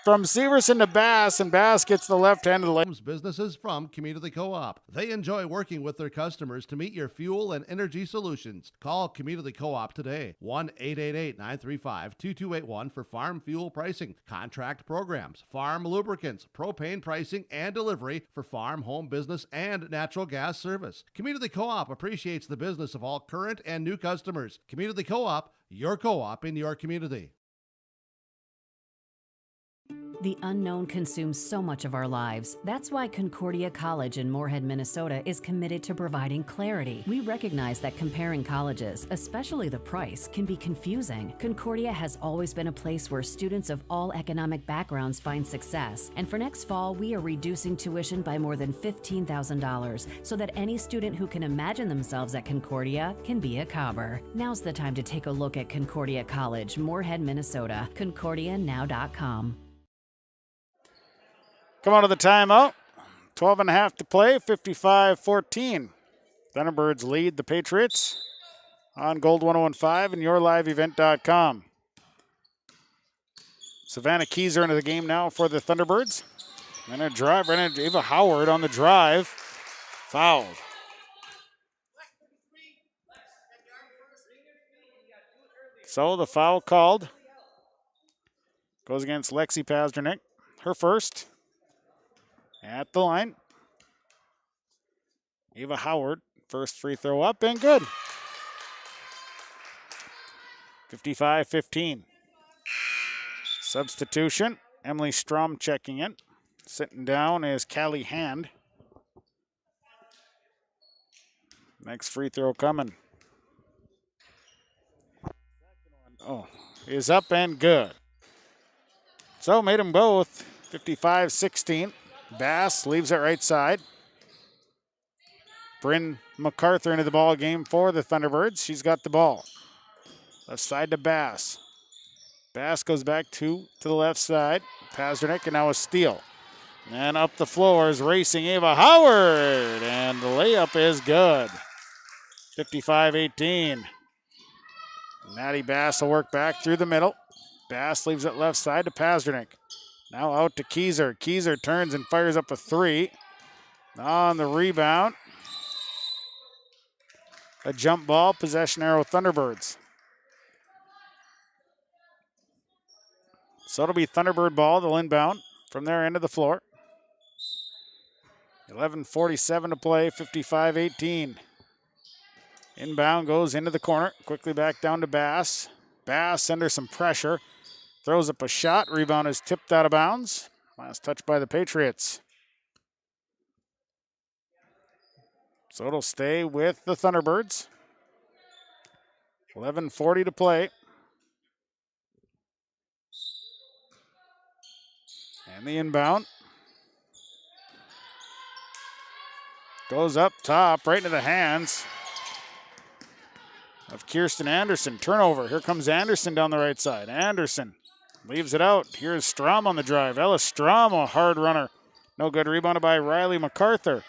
from Severson to Bass, and Bass gets the left-handed lane. Businesses from Community Co-op. They enjoy working with their customers to meet your fuel and energy solutions. Call Community Co-op today. 1-888-935-2281 for farm fuel pricing, contract programs, farm lubricants, propane pricing, and delivery for farm, home business, and natural gas service. Community Co-op appreciates the business of all current and new customers. Community Co-op, your co-op in your community. The unknown consumes so much of our lives. That's why Concordia College in Moorhead, Minnesota is committed to providing clarity. We recognize that comparing colleges, especially the price, can be confusing. Concordia has always been a place where students of all economic backgrounds find success. And for next fall, we are reducing tuition by more than $15,000 so that any student who can imagine themselves at Concordia can be a Cobber. Now's the time to take a look at Concordia College, Moorhead, Minnesota. ConcordiaNow.com. Come out of the timeout. 12.5 to play, 55-14. Thunderbirds lead the Patriots on Gold 101.5 and yourliveevent.com. Savannah Keyser into the game now for the Thunderbirds. And a drive right into Ava Howard on the drive. Fouled. So the foul called. Goes against Lexi Pazernik. Her first. At the line. Ava Howard, first free throw up and good. 55-15. Substitution. Emily Strom checking in. Sitting down is Callie Hand. Next free throw coming. Oh, is up and good. So made them both. 55-16. Bass leaves it right side. Bryn MacArthur into the ball game for the Thunderbirds. She's got the ball. Left side to Bass. Bass goes back to the left side. Pazernik, and now a steal. And up the floor is racing Ava Howard. And the layup is good. 55-18. Maddie Bass will work back through the middle. Bass leaves it left side to Pazernik. Now out to Keyser. Keyser turns and fires up a three. On the rebound. A jump ball, possession arrow Thunderbirds. So it'll be Thunderbird ball, they'll inbound from their end of the floor. 11:47 to play, 55-18. Inbound goes into the corner, quickly back down to Bass. Bass under some pressure. Throws up a shot. Rebound is tipped out of bounds. Last touch by the Patriots. So it'll stay with the Thunderbirds. 11:40 to play. And the inbound. Goes up top, right into the hands of Kirsten Anderson. Turnover. Here comes Anderson down the right side. Anderson Leaves it out. Here's Strom on the drive. Ella Strom, a hard runner. No good. Rebounded by Riley MacArthur.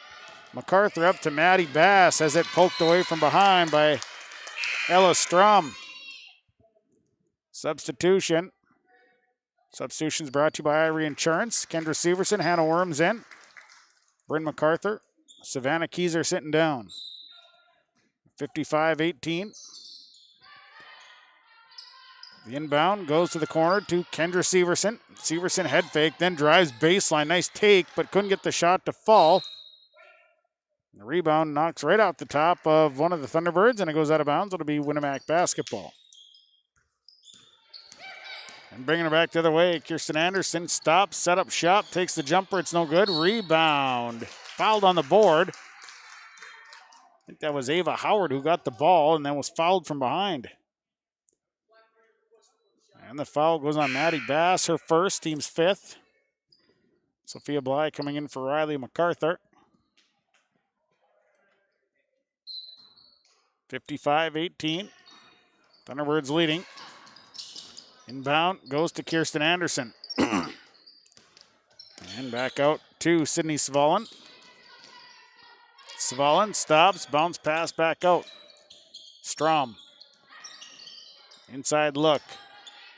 MacArthur up to Maddie Bass as it poked away from behind by Ella Strom. Substitution. Substitutions brought to you by Irie Insurance. Kendra Severson, Hannah Worms in. Bryn MacArthur. Savannah Keyser sitting down. 55-18. The inbound goes to the corner to Kendra Severson. Severson head fake, then drives baseline. Nice take, but couldn't get the shot to fall. The rebound knocks right out the top of one of the Thunderbirds, and it goes out of bounds. It'll be Winnemac basketball. And bringing it back the other way, Kirsten Anderson stops, set up shot, takes the jumper. It's no good. Rebound. Fouled on the board. I think that was Ava Howard who got the ball and then was fouled from behind. And the foul goes on Maddie Bass, her first, team's fifth. Sophia Bly coming in for Riley MacArthur. 55-18. Thunderbirds leading. Inbound goes to Kirsten Anderson. And back out to Sydney Svalin. Svalin stops, bounce pass back out. Strom. Inside look.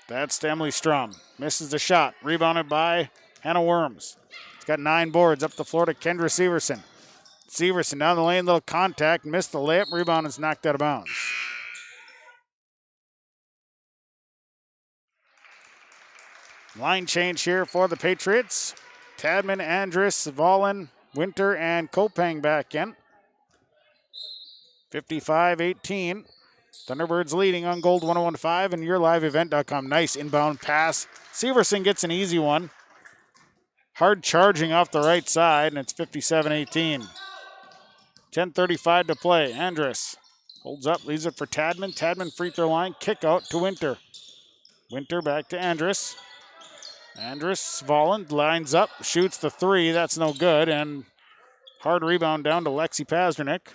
That's to Emily Strom. Misses the shot. Rebounded by Hannah Worms. It's got 9 boards up the floor to Kendra Severson. Severson down the lane, little contact, missed the layup. Rebound is knocked out of bounds. Line change here for the Patriots. Tadman, Andrus, Svalin, Winter, and Kopang back in. 55-18. Thunderbirds leading on Gold 101.5 and YourLiveEvent.com. Nice inbound pass. Severson gets an easy one. Hard charging off the right side, and it's 57-18. 10:35 to play. Andrus holds up, leaves it for Tadman. Tadman free throw line, kick out to Winter. Winter back to Andrus. Andrus, Svalin lines up, shoots the three. That's no good, and hard rebound down to Lexi Pasternak.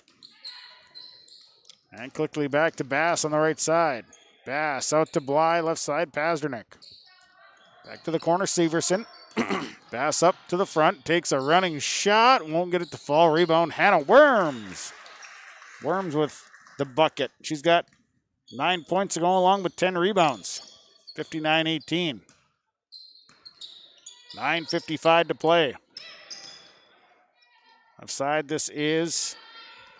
And quickly back to Bass on the right side. Bass out to Bly, left side, Pasternak. Back to the corner, Severson. Bass up to the front, takes a running shot, won't get it to fall. Rebound, Hannah Worms. Worms with the bucket. She's got 9 points to go along with 10 rebounds. 59-18. 9:55 to play. Offside, this is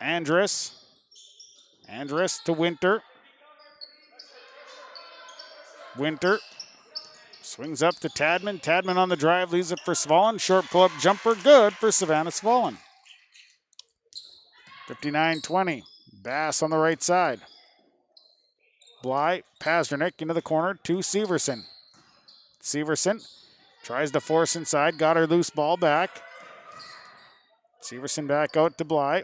Andrus. Andrus to Winter. Winter swings up to Tadman. Tadman on the drive, leaves it for Svalin. Short pull-up jumper, good for Savannah Svalin. 59-20. Bass on the right side. Bly, Pasternak into the corner to Severson. Severson tries to force inside, got her loose ball back. Severson back out to Bly.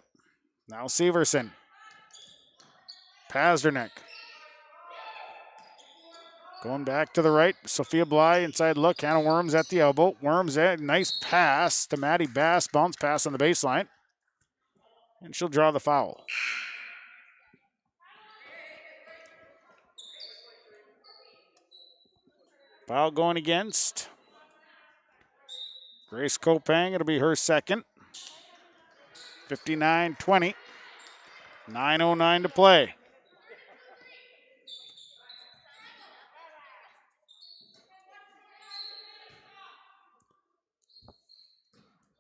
Now Severson. Pasternak. Going back to the right, Sophia Bly inside look. Hannah Worms at the elbow. Worms in, nice pass to Maddie Bass. Bounce pass on the baseline. And she'll draw the foul. Foul going against Grace Kopang. It'll be her second. 59-20. 9:09 to play.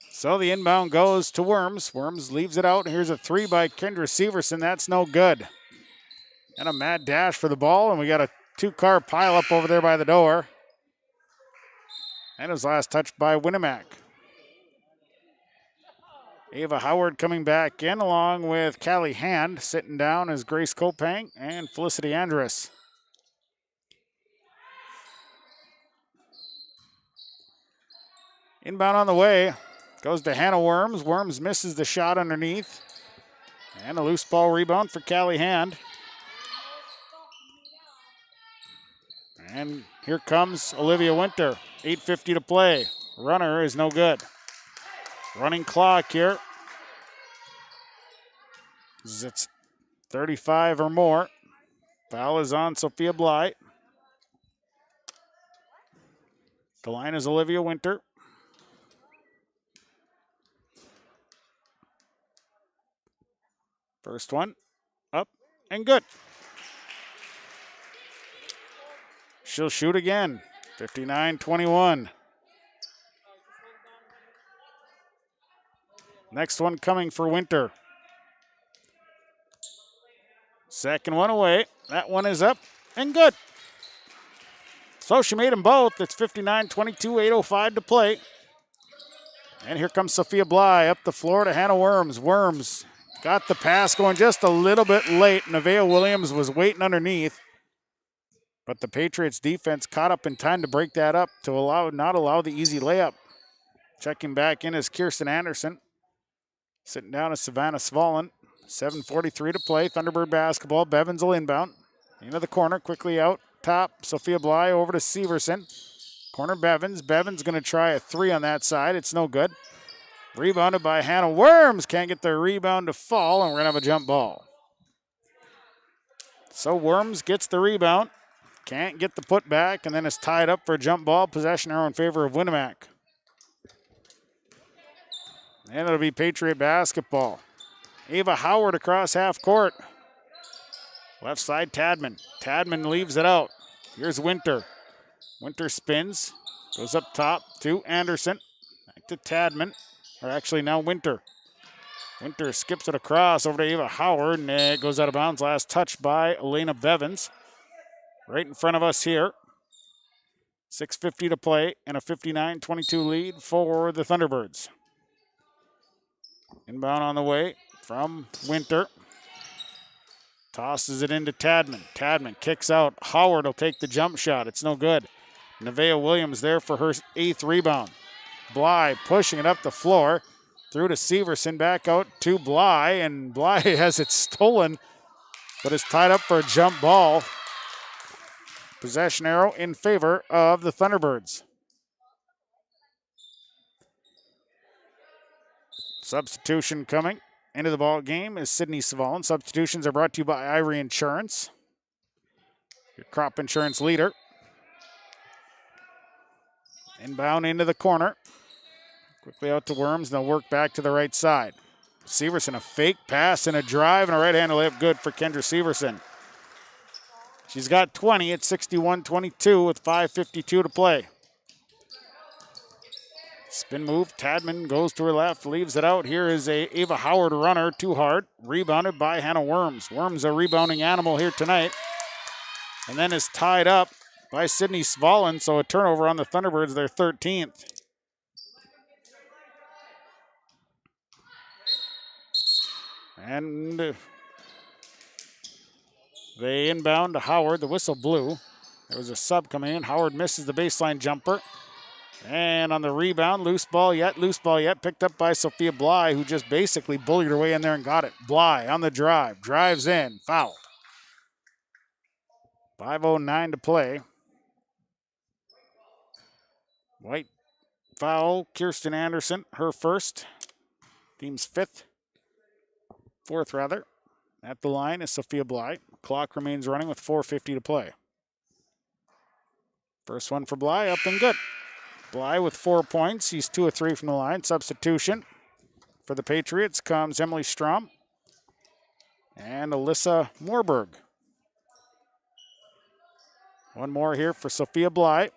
So the inbound goes to Worms. Worms leaves it out. Here's a three by Kendra Severson. That's no good. And a mad dash for the ball, and we got a 2-car pileup over there by the door. And it was last touched by Winnemac. Ava Howard coming back in along with Callie Hand. Sitting down is Grace Kopang and Felicity Andrus. Inbound on the way. Goes to Hannah Worms. Worms misses the shot underneath. And a loose ball rebound for Callie Hand. And here comes Olivia Winter. 8:50 to play. Runner is no good. Running clock here. It's 35 or more. Foul is on Sophia Bly. The line is Olivia Winter. First one, up and good. She'll shoot again, 59-21. Next one coming for Winter. Second one away. That one is up and good. So she made them both. It's 59-22, 8:05 to play. And here comes Sophia Bly up the floor to Hannah Worms. Worms got the pass going just a little bit late. Nevaeh Williams was waiting underneath. But the Patriots defense caught up in time to break that up to not allow the easy layup. Checking back in is Kirsten Anderson. Sitting down is Savannah Svalin. 7:43 to play. Thunderbird basketball. Bevins will inbound. Into the corner, quickly out top. Sophia Bly over to Severson. Corner Bevins. Bevins going to try a three on that side. It's no good. Rebounded by Hannah Worms. Can't get the rebound to fall, and we're going to have a jump ball. So Worms gets the rebound. Can't get the putback, and then is tied up for a jump ball. Possession arrow in favor of Winnemac. And it'll be Patriot basketball. Ava Howard across half court. Left side, Tadman. Tadman leaves it out. Here's Winter. Winter spins. Goes up top to Anderson. Back to Tadman. Or actually now Winter. Winter skips it across over to Ava Howard, and it goes out of bounds. Last touch by Elena Bevins. Right in front of us here. 6:50 to play and a 59-22 lead for the Thunderbirds. Inbound on the way from Winter. Tosses it into Tadman. Tadman kicks out. Howard will take the jump shot. It's no good. Nevaeh Williams there for her 8th rebound. Bly pushing it up the floor. Through to Severson. Back out to Bly. And Bly has it stolen, but is tied up for a jump ball. Possession arrow in favor of the Thunderbirds. Substitution coming into the ball game is Sydney Svalin. Substitutions are brought to you by Irie Insurance, your crop insurance leader. Inbound into the corner. Quickly out to Worms, and they'll work back to the right side. Severson, a fake pass and a drive, and a right-hand layup good for Kendra Severson. She's got 20 at 61-22 with 5:52 to play. Spin move, Tadman goes to her left, leaves it out. Here is a Ava Howard runner, too hard. Rebounded by Hannah Worms. Worms a rebounding animal here tonight. And then is tied up by Sydney Svalin, so a turnover on the Thunderbirds, their 13th. And they inbound to Howard. The whistle blew. There was a sub coming in. Howard misses the baseline jumper. And on the rebound, loose ball yet. Picked up by Sophia Bly, who just basically bullied her way in there and got it. Bly on the drive. Drives in. Foul. 5:09 to play. White foul. Kirsten Anderson, her first. Team's fourth rather. At the line is Sophia Bly. Clock remains running with 4:50 to play. First one for Bly, up and good. Bly with 4 points. He's 2 of 3 from the line. Substitution for the Patriots comes Emily Strom and Alyssa Moorberg. One more here for Sophia Bly.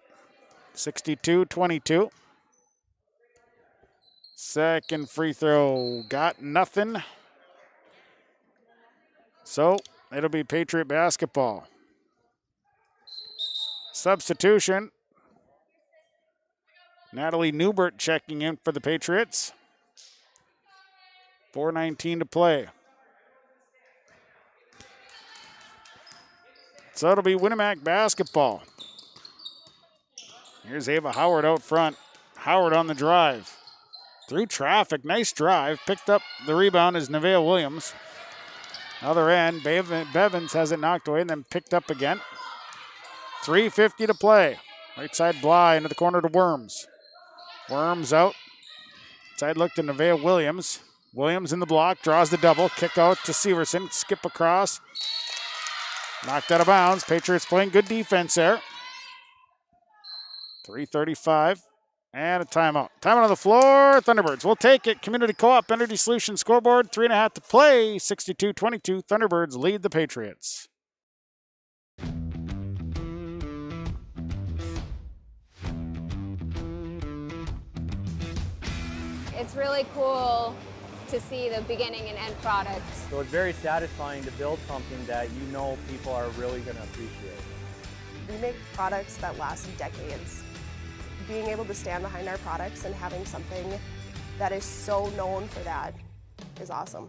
62-22. Second free throw, got nothing. So it'll be Patriot basketball. Substitution. Natalie Newbert checking in for the Patriots. 4:19 to play. So it'll be Winnemac basketball. Here's Ava Howard out front. Howard on the drive. Through traffic, nice drive. Picked up the rebound is Nevaeh Williams. Other end, Bevins has it knocked away and then picked up again. 3:50 to play. Right side Bly into the corner to Worms. Worms out. Side look to Nevaeh Williams. Williams in the block, draws the double. Kick out to Severson. Skip across. Knocked out of bounds. Patriots playing good defense there. 3:35 and a timeout. Timeout on the floor. Thunderbirds will take it. Community Co-op Energy Solutions scoreboard. 3.5 to play. 62-22. Thunderbirds lead the Patriots. It's really cool to see the beginning and end product. So it's very satisfying to build something that you know people are really going to appreciate. We make products that last decades. Being able to stand behind our products and having something that is so known for that is awesome.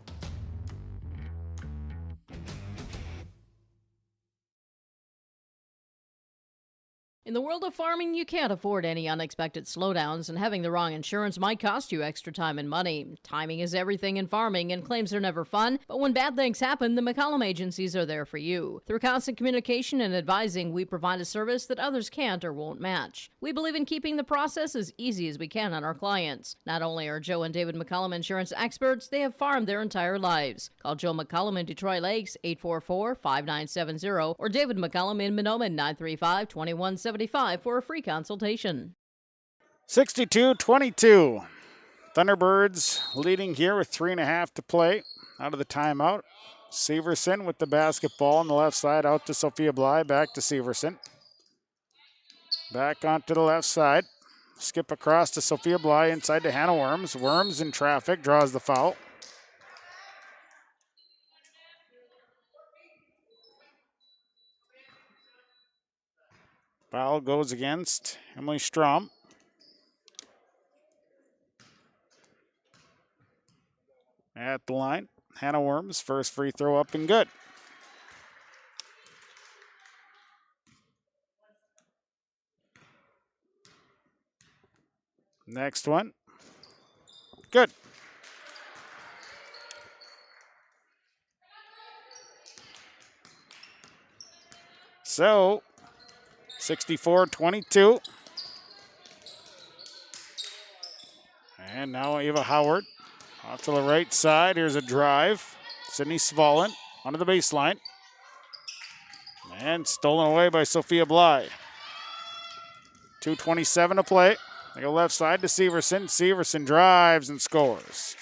In the world of farming, you can't afford any unexpected slowdowns, and having the wrong insurance might cost you extra time and money. Timing is everything in farming, and claims are never fun, but when bad things happen, the McCollum agencies are there for you. Through constant communication and advising, we provide a service that others can't or won't match. We believe in keeping the process as easy as we can on our clients. Not only are Joe and David McCollum insurance experts, they have farmed their entire lives. Call Joe McCollum in Detroit Lakes, 844-5970, or David McCollum in Mahnomen, 935-2175 for a free consultation. 62-22. Thunderbirds leading here with 3.5 to play out of the timeout. Severson with the basketball on the left side out to Sophia Bly, back to Severson. Back onto the left side. Skip across to Sophia Bly inside to Hannah Worms. Worms in traffic, draws the foul. Foul goes against Emily Strom. At the line, Hannah Worms, first free throw up and good. Next one, good. So, 64-22. And now Ava Howard off to the right side. Here's a drive. Sydney Svalin onto the baseline. And stolen away by Sophia Bly. 2:27 to play. They go left side to Severson. Severson drives and scores.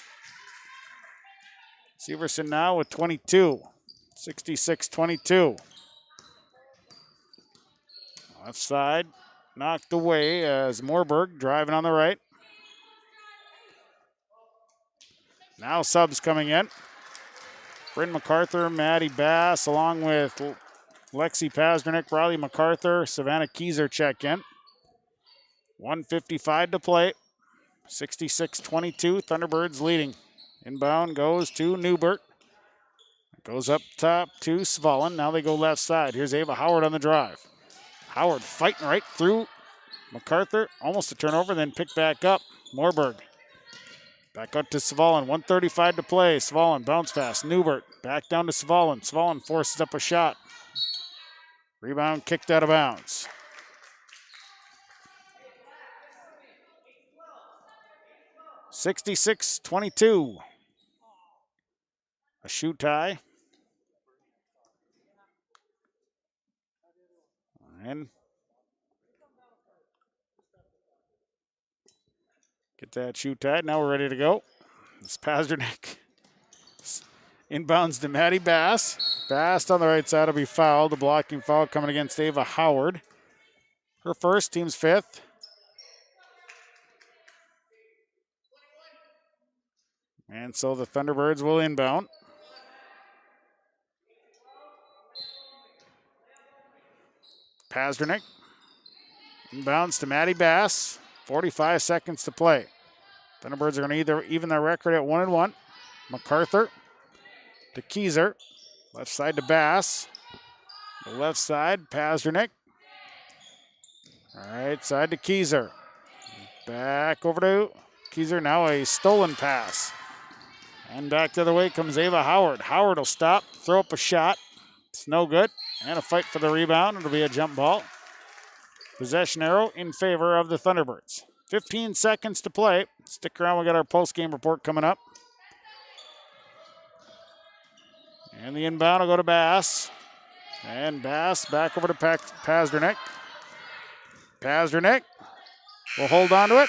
Severson now with 22. 66-22. Left side knocked away as Moorberg driving on the right. Now subs coming in. Bryn MacArthur, Maddie Bass, along with Lexi Pazdernick, Riley MacArthur, Savannah Keyser check in. 1:55 to play. 66-22, Thunderbirds leading. Inbound goes to Newbert. Goes up top to Svalin. Now they go left side. Here's Ava Howard on the drive. Howard fighting right through MacArthur. Almost a turnover, then picked back up. Moorberg. Back up to Svalin. 1:35 to play. Svalin bounce pass. Newbert back down to Svalin. Svalin forces up a shot. Rebound kicked out of bounds. (66-22). A shoe tie. And get that shoe tied. Now we're ready to go. It's Pazdernick. Inbounds to Maddie Bass. Bass on the right side will be fouled. A blocking foul coming against Ava Howard. Her first, team's fifth. And so the Thunderbirds will inbound. Pazdernick. Inbounds to Maddie Bass. 45 seconds to play. Thunderbirds are going to even their record at 1-1. MacArthur to Keyser. Left side to Bass. The left side, Pazdernick. Right side to Keyser. Back over to Keyser. Now a stolen pass. And back the other way comes Ava Howard. Howard will stop, throw up a shot. It's no good. And a fight for the rebound. It'll be a jump ball. Possession arrow in favor of the Thunderbirds. 15 seconds to play. Stick around, we got our post-game report coming up. And the inbound will go to Bass. And Bass back over to Pazdernick. Pazdernick will hold on to it,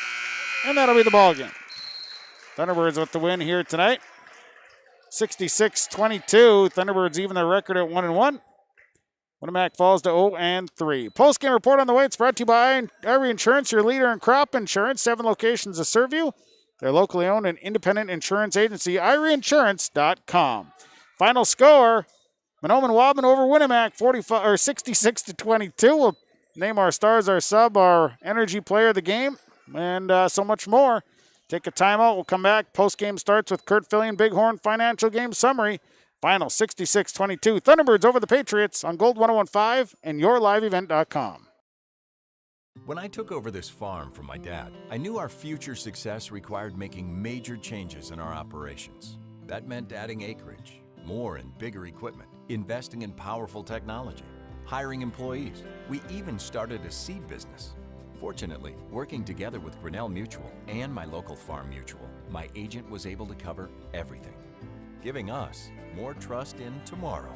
and that'll be the ball game. Thunderbirds with the win here tonight. 66-22. Thunderbirds even their record at 1-1. Winnemac falls to 0-3. Post-game report on the way. It's brought to you by Irie Insurance, your leader in crop insurance. 7 locations to serve you. They're locally owned and independent insurance agency, IrieInsurance.com. Final score, Mahnomen Waubun over Winnemac, 66-22. We'll name our stars, our sub, our energy player of the game, and so much more. Take a timeout. We'll come back. Post-game starts with Kurt Fillion, Bighorn Financial Game Summary. Final 66-22. Thunderbirds over the Patriots on Gold 101.5 and yourliveevent.com. When I took over this farm from my dad, I knew our future success required making major changes in our operations. That meant adding acreage, more and bigger equipment, investing in powerful technology, hiring employees. We even started a seed business. Fortunately, working together with Grinnell Mutual and my local farm mutual, my agent was able to cover everything, giving us more trust in tomorrow.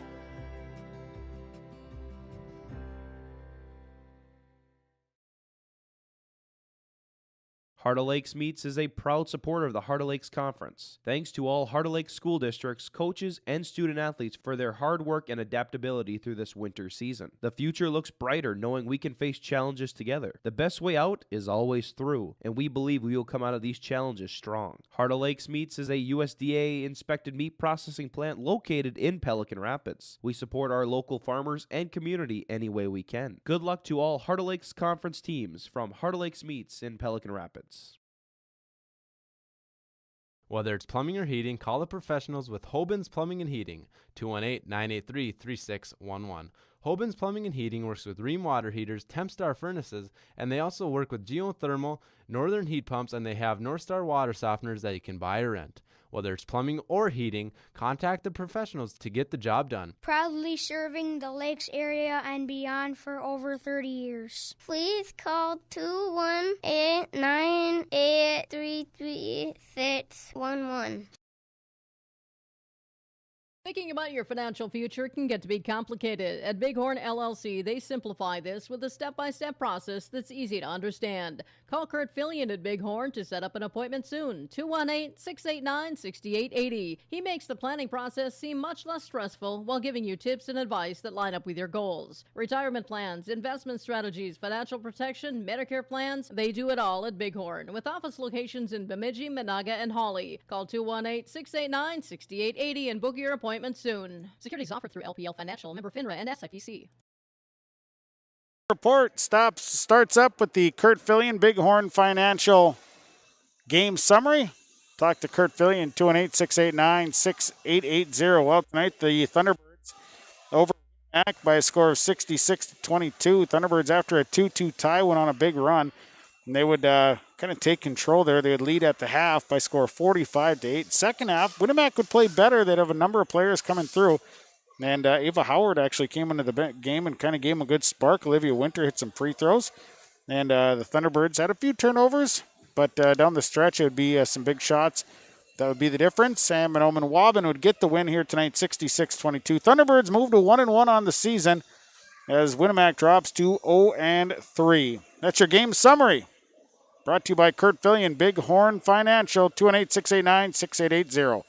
Heart of Lakes Meats is a proud supporter of the Heart of Lakes Conference. Thanks to all Heart of Lakes school districts, coaches, and student athletes for their hard work and adaptability through this winter season. The future looks brighter knowing we can face challenges together. The best way out is always through, and we believe we will come out of these challenges strong. Heart of Lakes Meats is a USDA-inspected meat processing plant located in Pelican Rapids. We support our local farmers and community any way we can. Good luck to all Heart of Lakes Conference teams from Heart of Lakes Meats in Pelican Rapids. Whether it's plumbing or heating, call the professionals with Hoban's Plumbing and Heating, 218-983-3611. Hoban's Plumbing and Heating works with Rheem water heaters, Tempstar furnaces, and they also work with geothermal, northern heat pumps, and they have Northstar water softeners that you can buy or rent. Whether it's plumbing or heating, contact the professionals to get the job done. Proudly serving the Lakes area and beyond for over 30 years. Please call 218-983-3611. Thinking about your financial future can get to be complicated. At Bighorn LLC, they simplify this with a step-by-step process that's easy to understand. Call Kurt Fillion at Bighorn to set up an appointment soon. 218-689-6880. He makes the planning process seem much less stressful while giving you tips and advice that line up with your goals. Retirement plans, investment strategies, financial protection, Medicare plans, they do it all at Bighorn. With office locations in Bemidji, Monaga, and Hawley. Call 218-689-6880 and book your appointment soon. Securities offered through LPL Financial, member FINRA and SIPC. Report starts up with the Kurt Fillion Bighorn Financial Game Summary. Talk to Kurt Fillion, 218-689-6880. Well, tonight the Thunderbirds over back by a score of 66-22. Thunderbirds, after a 2-2 tie, went on a big run. And they would kind of take control there. They would lead at the half by score 45-8. Second half, Winnemac would play better. They'd have a number of players coming through. And Ava Howard actually came into the game and kind of gave them a good spark. Olivia Winter hit some free throws. And the Thunderbirds had a few turnovers, but down the stretch it would be some big shots. That would be the difference. And Mahnomen Waubun would get the win here tonight, 66-22. Thunderbirds move to 1-1 on the season as Winnemac drops to 0-3. That's your game summary. Brought to you by Kurt Fillion, Bighorn Financial, 218-689-6880.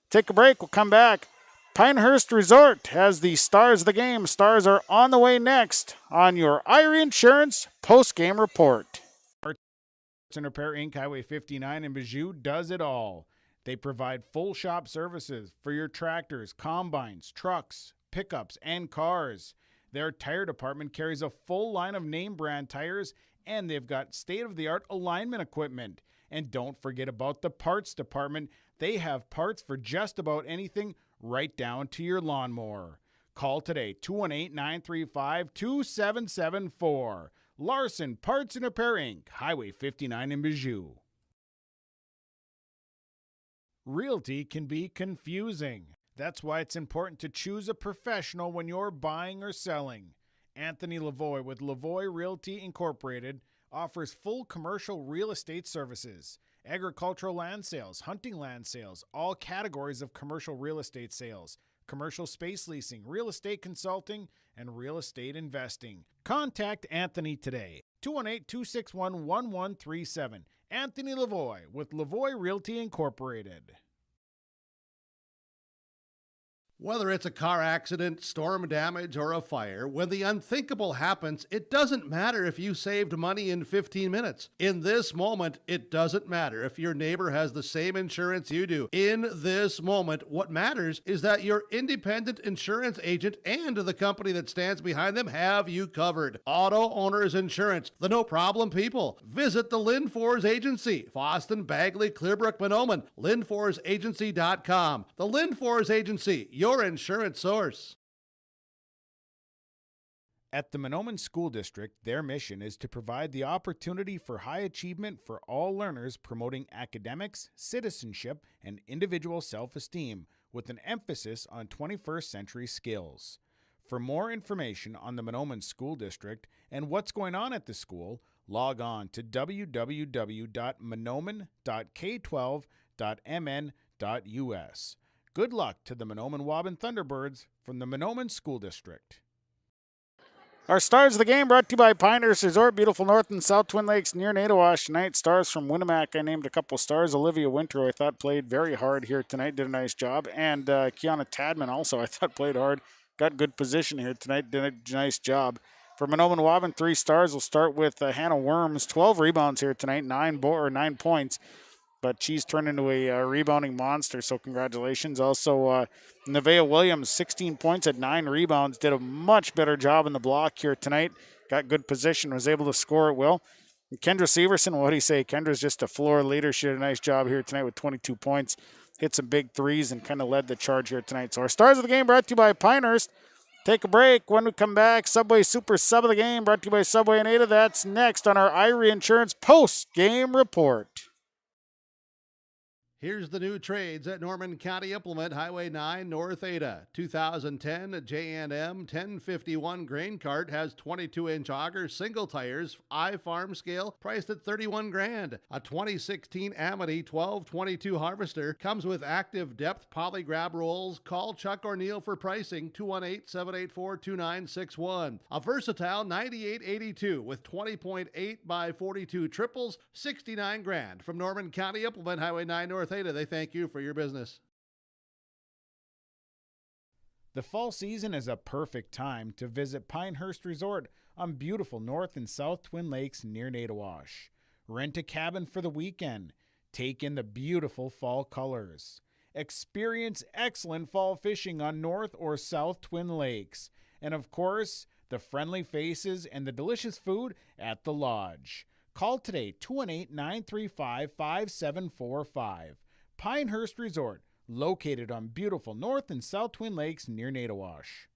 Take a break. We'll come back. Pinehurst Resort has the stars of the game. Stars are on the way next on your Irie Insurance post-game report. Parts and Repair Inc., Highway 59 in Bijou does it all. They provide full shop services for your tractors, combines, trucks, pickups, and cars. Their tire department carries a full line of name brand tires, and they've got state-of-the-art alignment equipment. And don't forget about the parts department. They have parts for just about anything, right down to your lawnmower. Call today, 218-935-2774. Larson Parts and Repair Inc., Highway 59 in Bijou. Realty can be confusing. That's why it's important to choose a professional when you're buying or selling. Anthony Lavoie with Lavoie Realty Incorporated offers full commercial real estate services, agricultural land sales, hunting land sales, all categories of commercial real estate sales, commercial space leasing, real estate consulting, and real estate investing. Contact Anthony today, 218-261-1137. Anthony Lavoie with Lavoie Realty Incorporated. Whether it's a car accident, storm damage, or a fire, when the unthinkable happens, it doesn't matter if you saved money in 15 minutes. In this moment, it doesn't matter if your neighbor has the same insurance you do. In this moment, what matters is that your independent insurance agent and the company that stands behind them have you covered. Auto Owners Insurance, the no-problem people. Visit the Lynn Fours Agency, Boston, Bagley, Clearbrook, Mahnomen, LynnForsAgency.com. The Lynn Fours Agency, your insurance source. At the Mahnomen School District, their mission is to provide the opportunity for high achievement for all learners, promoting academics, citizenship, and individual self-esteem, with an emphasis on 21st century skills. For more information on the Mahnomen School District and what's going on at the school, log on to www.mahnomen.k12.mn.us. Good luck to the Mahnomen Waubun Thunderbirds from the Mahnomen School District. Our stars of the game brought to you by Pinehurst Resort, beautiful North and South Twin Lakes near Nadawash tonight. Stars from Winnemac, I named a couple stars. Olivia Winter, I thought, played very hard here tonight, did a nice job. And Kiana Tadman also, I thought, played hard. Got good position here tonight, did a nice job. For Mahnomen Waubun, 3 stars. We'll start with Hannah Worms, 12 rebounds here tonight, 9 points. But she's turned into a rebounding monster, so congratulations. Also, Nevaeh Williams, 16 points at 9 rebounds, did a much better job in the block here tonight. Got good position, was able to score at will. And Kendra Severson, what do you say? Kendra's just a floor leader. She did a nice job here tonight with 22 points. Hit some big threes and kind of led the charge here tonight. So our stars of the game brought to you by Pinehurst. Take a break. When we come back, Subway Super Sub of the Game brought to you by Subway and Ada. That's next on our Irie Insurance post-game report. Here's the new trades at Norman County Implement, Highway 9, North Ada. 2010 J&M 1051 grain cart has 22-inch auger, single tires, I-farm scale, priced at $31,000. A 2016 Amity 1222 harvester comes with active depth poly grab rolls. Call Chuck or Neil for pricing, 218-784-2961. A versatile 9882 with 20.8 by 42 triples, $69,000 from Norman County Implement, Highway 9, North Ada. They thank you for your business. The fall season is a perfect time to visit Pinehurst Resort on beautiful North and South Twin Lakes near Nadawash. Rent a cabin for the weekend. Take in the beautiful fall colors. Experience excellent fall fishing on North or South Twin Lakes. And of course, the friendly faces and the delicious food at the lodge. Call today, 218-935-5745. Pinehurst Resort, located on beautiful North and South Twin Lakes near Nadawash.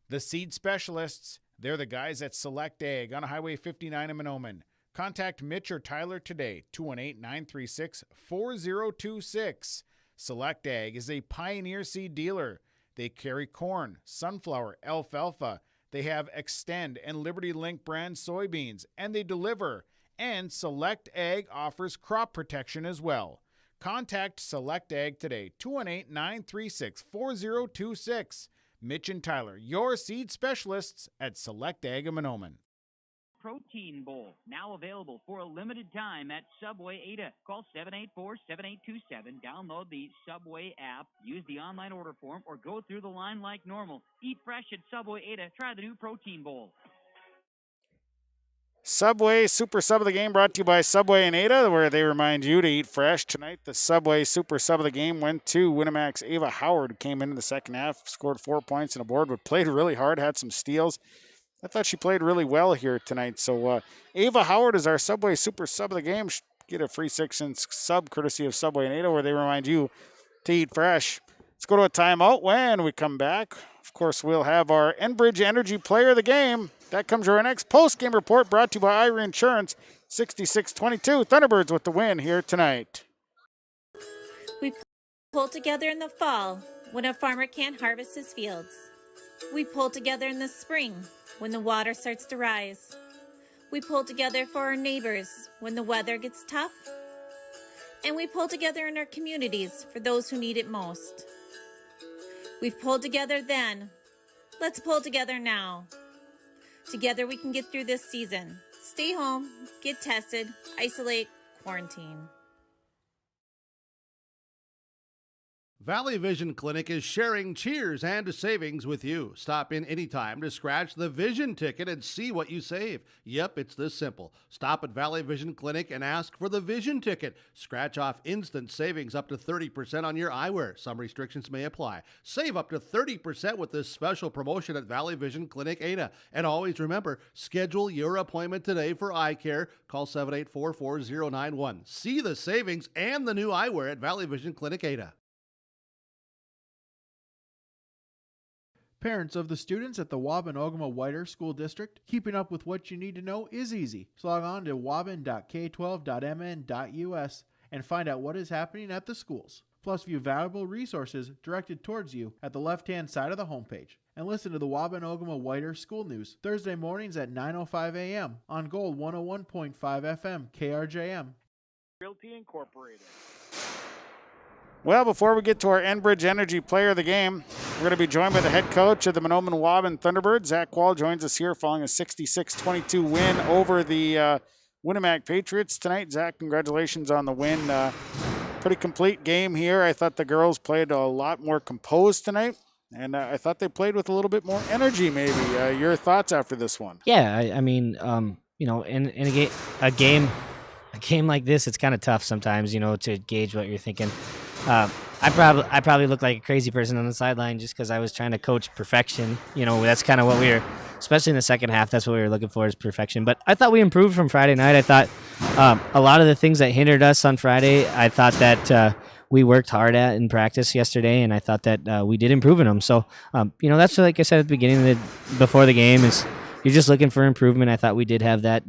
The Seed Specialists, they're the guys at Select Ag on Highway 59 in Mahnomen. Contact Mitch or Tyler today, 218-936-4026. Select Ag is a Pioneer seed dealer. They carry corn, sunflower, alfalfa. They have Extend and Liberty Link brand soybeans, and they deliver. And Select Ag offers crop protection as well. Contact Select Ag today, 218-936-4026. Mitch and Tyler, your seed specialists at Select Ag in Mahnomen. Protein Bowl, now available for a limited time at Subway Ada. Call 784-7827. Download the Subway app. Use the online order form or go through the line like normal. Eat fresh at Subway Ada. Try the new Protein Bowl. Subway Super Sub of the Game brought to you by Subway and Ada, where they remind you to eat fresh. Tonight, the Subway Super Sub of the Game went to Winnemax Ava Howard, who came into the second half, scored 4 points and a board, but played really hard, had some steals. I thought she played really well here tonight. So Ava Howard is our Subway Super Sub of the Game. Get a free 6-inch sub courtesy of Subway and Ada, where they remind you to eat fresh. Let's go to a timeout. When we come back, of course, we'll have our Enbridge Energy Player of the Game. That comes to our next post-game report, brought to you by Irie Insurance. 66-22, Thunderbirds with the win here tonight. We pull together in the fall when a farmer can't harvest his fields. We pull together in the spring when the water starts to rise. We pull together for our neighbors when the weather gets tough. And we pull together in our communities for those who need it most. We've pulled together then. Let's pull together now. Together we can get through this season. Stay home, get tested, isolate, quarantine. Valley Vision Clinic is sharing cheers and savings with you. Stop in anytime to scratch the vision ticket and see what you save. Yep, it's this simple. Stop at Valley Vision Clinic and ask for the vision ticket. Scratch off instant savings up to 30% on your eyewear. Some restrictions may apply. Save up to 30% with this special promotion at Valley Vision Clinic Ada. And always remember, schedule your appointment today for eye care. Call 784-4091. See the savings and the new eyewear at Valley Vision Clinic Ada. Parents of the students at the Waubun-Ogama-Whiter School District, keeping up with what you need to know is easy. So log on to waubun.k12.mn.us and find out what is happening at the schools. Plus, view valuable resources directed towards you at the left-hand side of the homepage. And listen to the Waubun-Ogama-Whiter School News Thursday mornings at 9:05 a.m. on Gold 101.5 FM KRJM. Realty Incorporated. Well, before we get to our Enbridge Energy Player of the Game, we're going to be joined by the head coach of the Mahnomen Waubun Thunderbirds. Zach Quall joins us here following a 66-22 win over the Winnemac Patriots tonight. Zach, congratulations on the win. Pretty complete game here. I thought the girls played a lot more composed tonight, and I thought they played with a little bit more energy maybe. Your thoughts after this one? Yeah, I mean, in a game like this, it's kind of tough sometimes, to gauge what you're thinking. I probably look like a crazy person on the sideline just because I was trying to coach perfection. That's kind of what we were, especially in the second half. That's what we were looking for is perfection. But I thought we improved from Friday night. I thought a lot of the things that hindered us on Friday, I thought that we worked hard at in practice yesterday, and I thought that we did improve in them. So, that's like I said at the beginning before the game is you're just looking for improvement. I thought we did have that.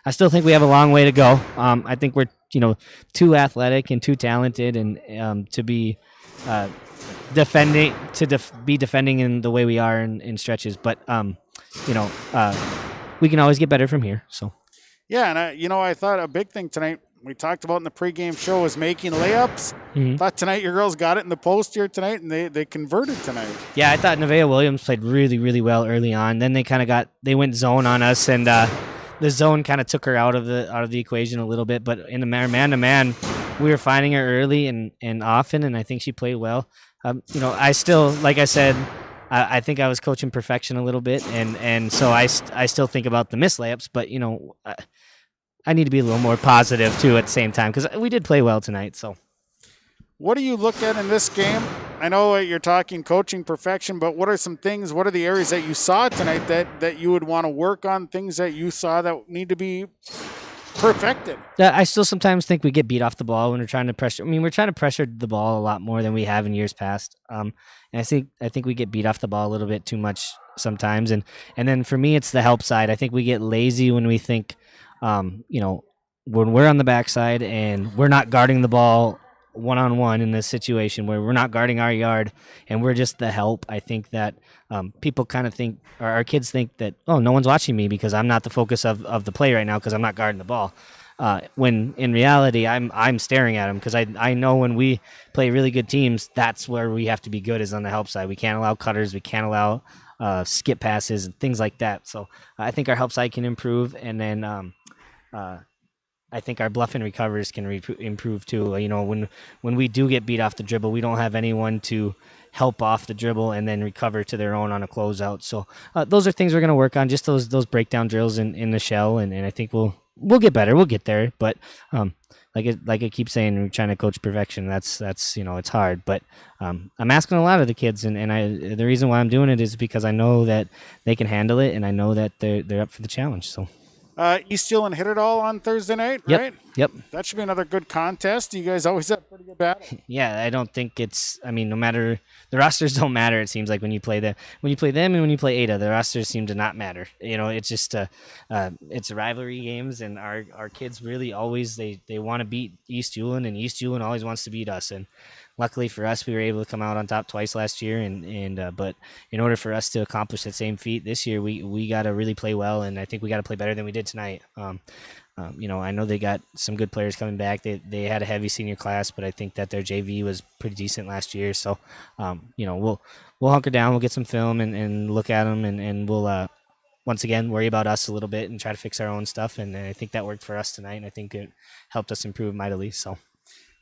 I still think we have a long way to go. I think we're too athletic and too talented, and to be defending in the way we are in stretches. But we can always get better from here. So yeah, and I thought a big thing tonight we talked about in the pregame show was making layups. Mm-hmm. Thought tonight your girls got it in the post here tonight, and they converted tonight. Yeah, I thought Nevaeh Williams played really, really well early on. Then they went zone on us, and the zone kind of took her out of the equation a little bit. But in the man-to-man, we were finding her early and often, and I think she played well. I still, like I said, I think I was coaching perfection a little bit, and so I still think about the missed layups, but I need to be a little more positive too at the same time because we did play well tonight. So, what do you look at in this game? I know you're talking coaching perfection, but what are the areas that you saw tonight that you would want to work on, things that you saw that need to be perfected? I still sometimes think we get beat off the ball when we're trying to pressure. I mean, we're trying to pressure the ball a lot more than we have in years past. And I think we get beat off the ball a little bit too much sometimes. And then for me, it's the help side. I think we get lazy when we think, when we're on the backside and we're not guarding the ball one-on-one in this situation where we're not guarding our yard and we're just the help. I think that people kind of think, or our kids think that, oh, no one's watching me because I'm not the focus of the play right now because I'm not guarding the ball. When in reality, I'm staring at them because I know when we play really good teams, that's where we have to be good is on the help side. We can't allow cutters. We can't allow skip passes and things like that. So I think our help side can improve, and then I think our bluff and recovers can improve too. When we do get beat off the dribble, we don't have anyone to help off the dribble and then recover to their own on a closeout. So those are things we're going to work on, just those breakdown drills in the shell, and I think we'll get better. We'll get there, but like I keep saying, we're trying to coach perfection. That's it's hard, but I'm asking a lot of the kids, and the reason why I'm doing it is because I know that they can handle it, and I know that they're up for the challenge. So. East Hewlin hit it all on Thursday night, yep, right? Yep. That should be another good contest. You guys always have pretty good battle. Yeah, I don't think no matter, the rosters don't matter, it seems like when you play them and when you play Ada, the rosters seem to not matter. It's just it's rivalry games, and our kids really always, they want to beat East Hewlin, and East Hewlin always wants to beat us. And luckily for us, we were able to come out on top twice last year, but in order for us to accomplish that same feat this year, we got to really play well, and I think we got to play better than we did tonight. I know they got some good players coming back. They had a heavy senior class, but I think that their JV was pretty decent last year. So, we'll hunker down, we'll get some film and look at them, and we'll once again, worry about us a little bit and try to fix our own stuff. And I think that worked for us tonight. And I think it helped us improve mightily. So.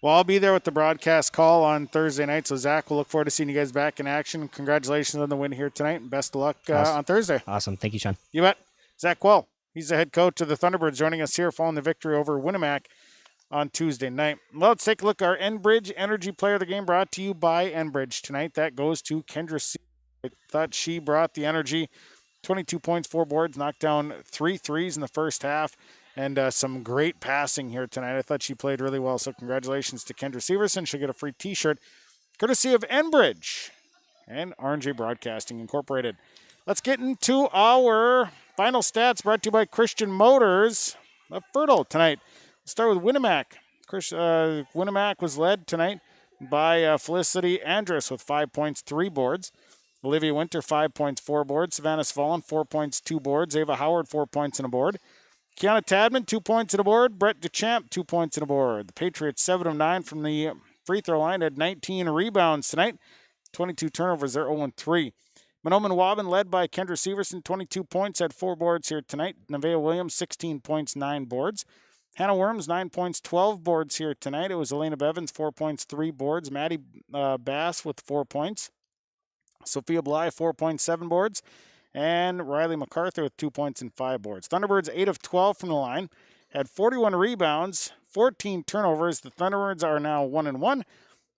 Well, I'll be there with the broadcast call on Thursday night. So, Zach, we'll look forward to seeing you guys back in action. Congratulations on the win here tonight, and best of luck on Thursday. Awesome. Thank you, Sean. You bet. Zach Quell, he's the head coach of the Thunderbirds, joining us here following the victory over Winnemac on Tuesday night. Well, let's take a look at our Enbridge Energy Player of the Game, brought to you by Enbridge tonight. That goes to Kendra C. I thought she brought the energy. 22 points, 4 boards, knocked down 3 threes in the first half. And some great passing here tonight. I thought she played really well. So congratulations to Kendra Severson. She'll get a free t-shirt courtesy of Enbridge and R&J Broadcasting Incorporated. Let's get into our final stats brought to you by Christian Motors of Fertile tonight. Let's start with Winnemac. Winnemac was led tonight by Felicity Andrus with 5 points, 3 boards. Olivia Winter, 5 points, 4 boards. Savannah Svallen, 4 points, 2 boards. Ava Howard, 4 points and a board. Kiana Tadman, 2 points and a board. Brett Duchamp, 2 points and a board. The Patriots, 7 of 9 from the free throw line, had 19 rebounds tonight. 22 turnovers. They're 0-3. Mahnomen Waubun, led by Kendra Severson, 22 points, had 4 boards here tonight. Nevaeh Williams, 16 points, 9 boards. Hannah Worms, 9 points, 12 boards here tonight. It was Elena Bevins, 4 points, 3 boards. Maddie Bass with 4 points. Sophia Bly, 4 points, 7 boards. And Riley MacArthur with 2 points and 5 boards. Thunderbirds 8 of 12 from the line, had 41 rebounds, 14 turnovers. The Thunderbirds are now 1-1.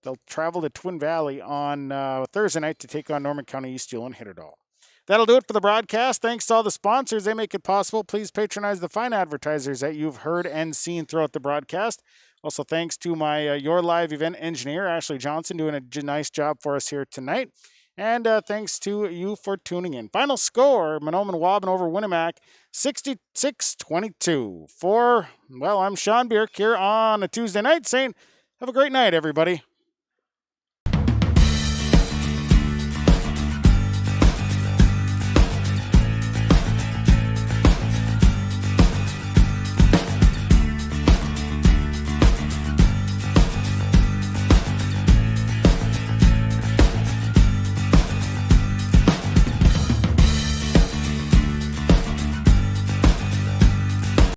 They'll travel to Twin Valley on Thursday night to take on Norman County East Yule and Hitterdall. That'll do it for the broadcast. Thanks to all the sponsors. They make it possible. Please patronize the fine advertisers that you've heard and seen throughout the broadcast. Also, thanks to my Your Live event engineer, Ashley Johnson, doing a nice job for us here tonight. And thanks to you for tuning in. Final score, Mahnomen Waubun over Winnemac, 66-22. I'm Sean Bierk here on a Tuesday night saying, have a great night, everybody.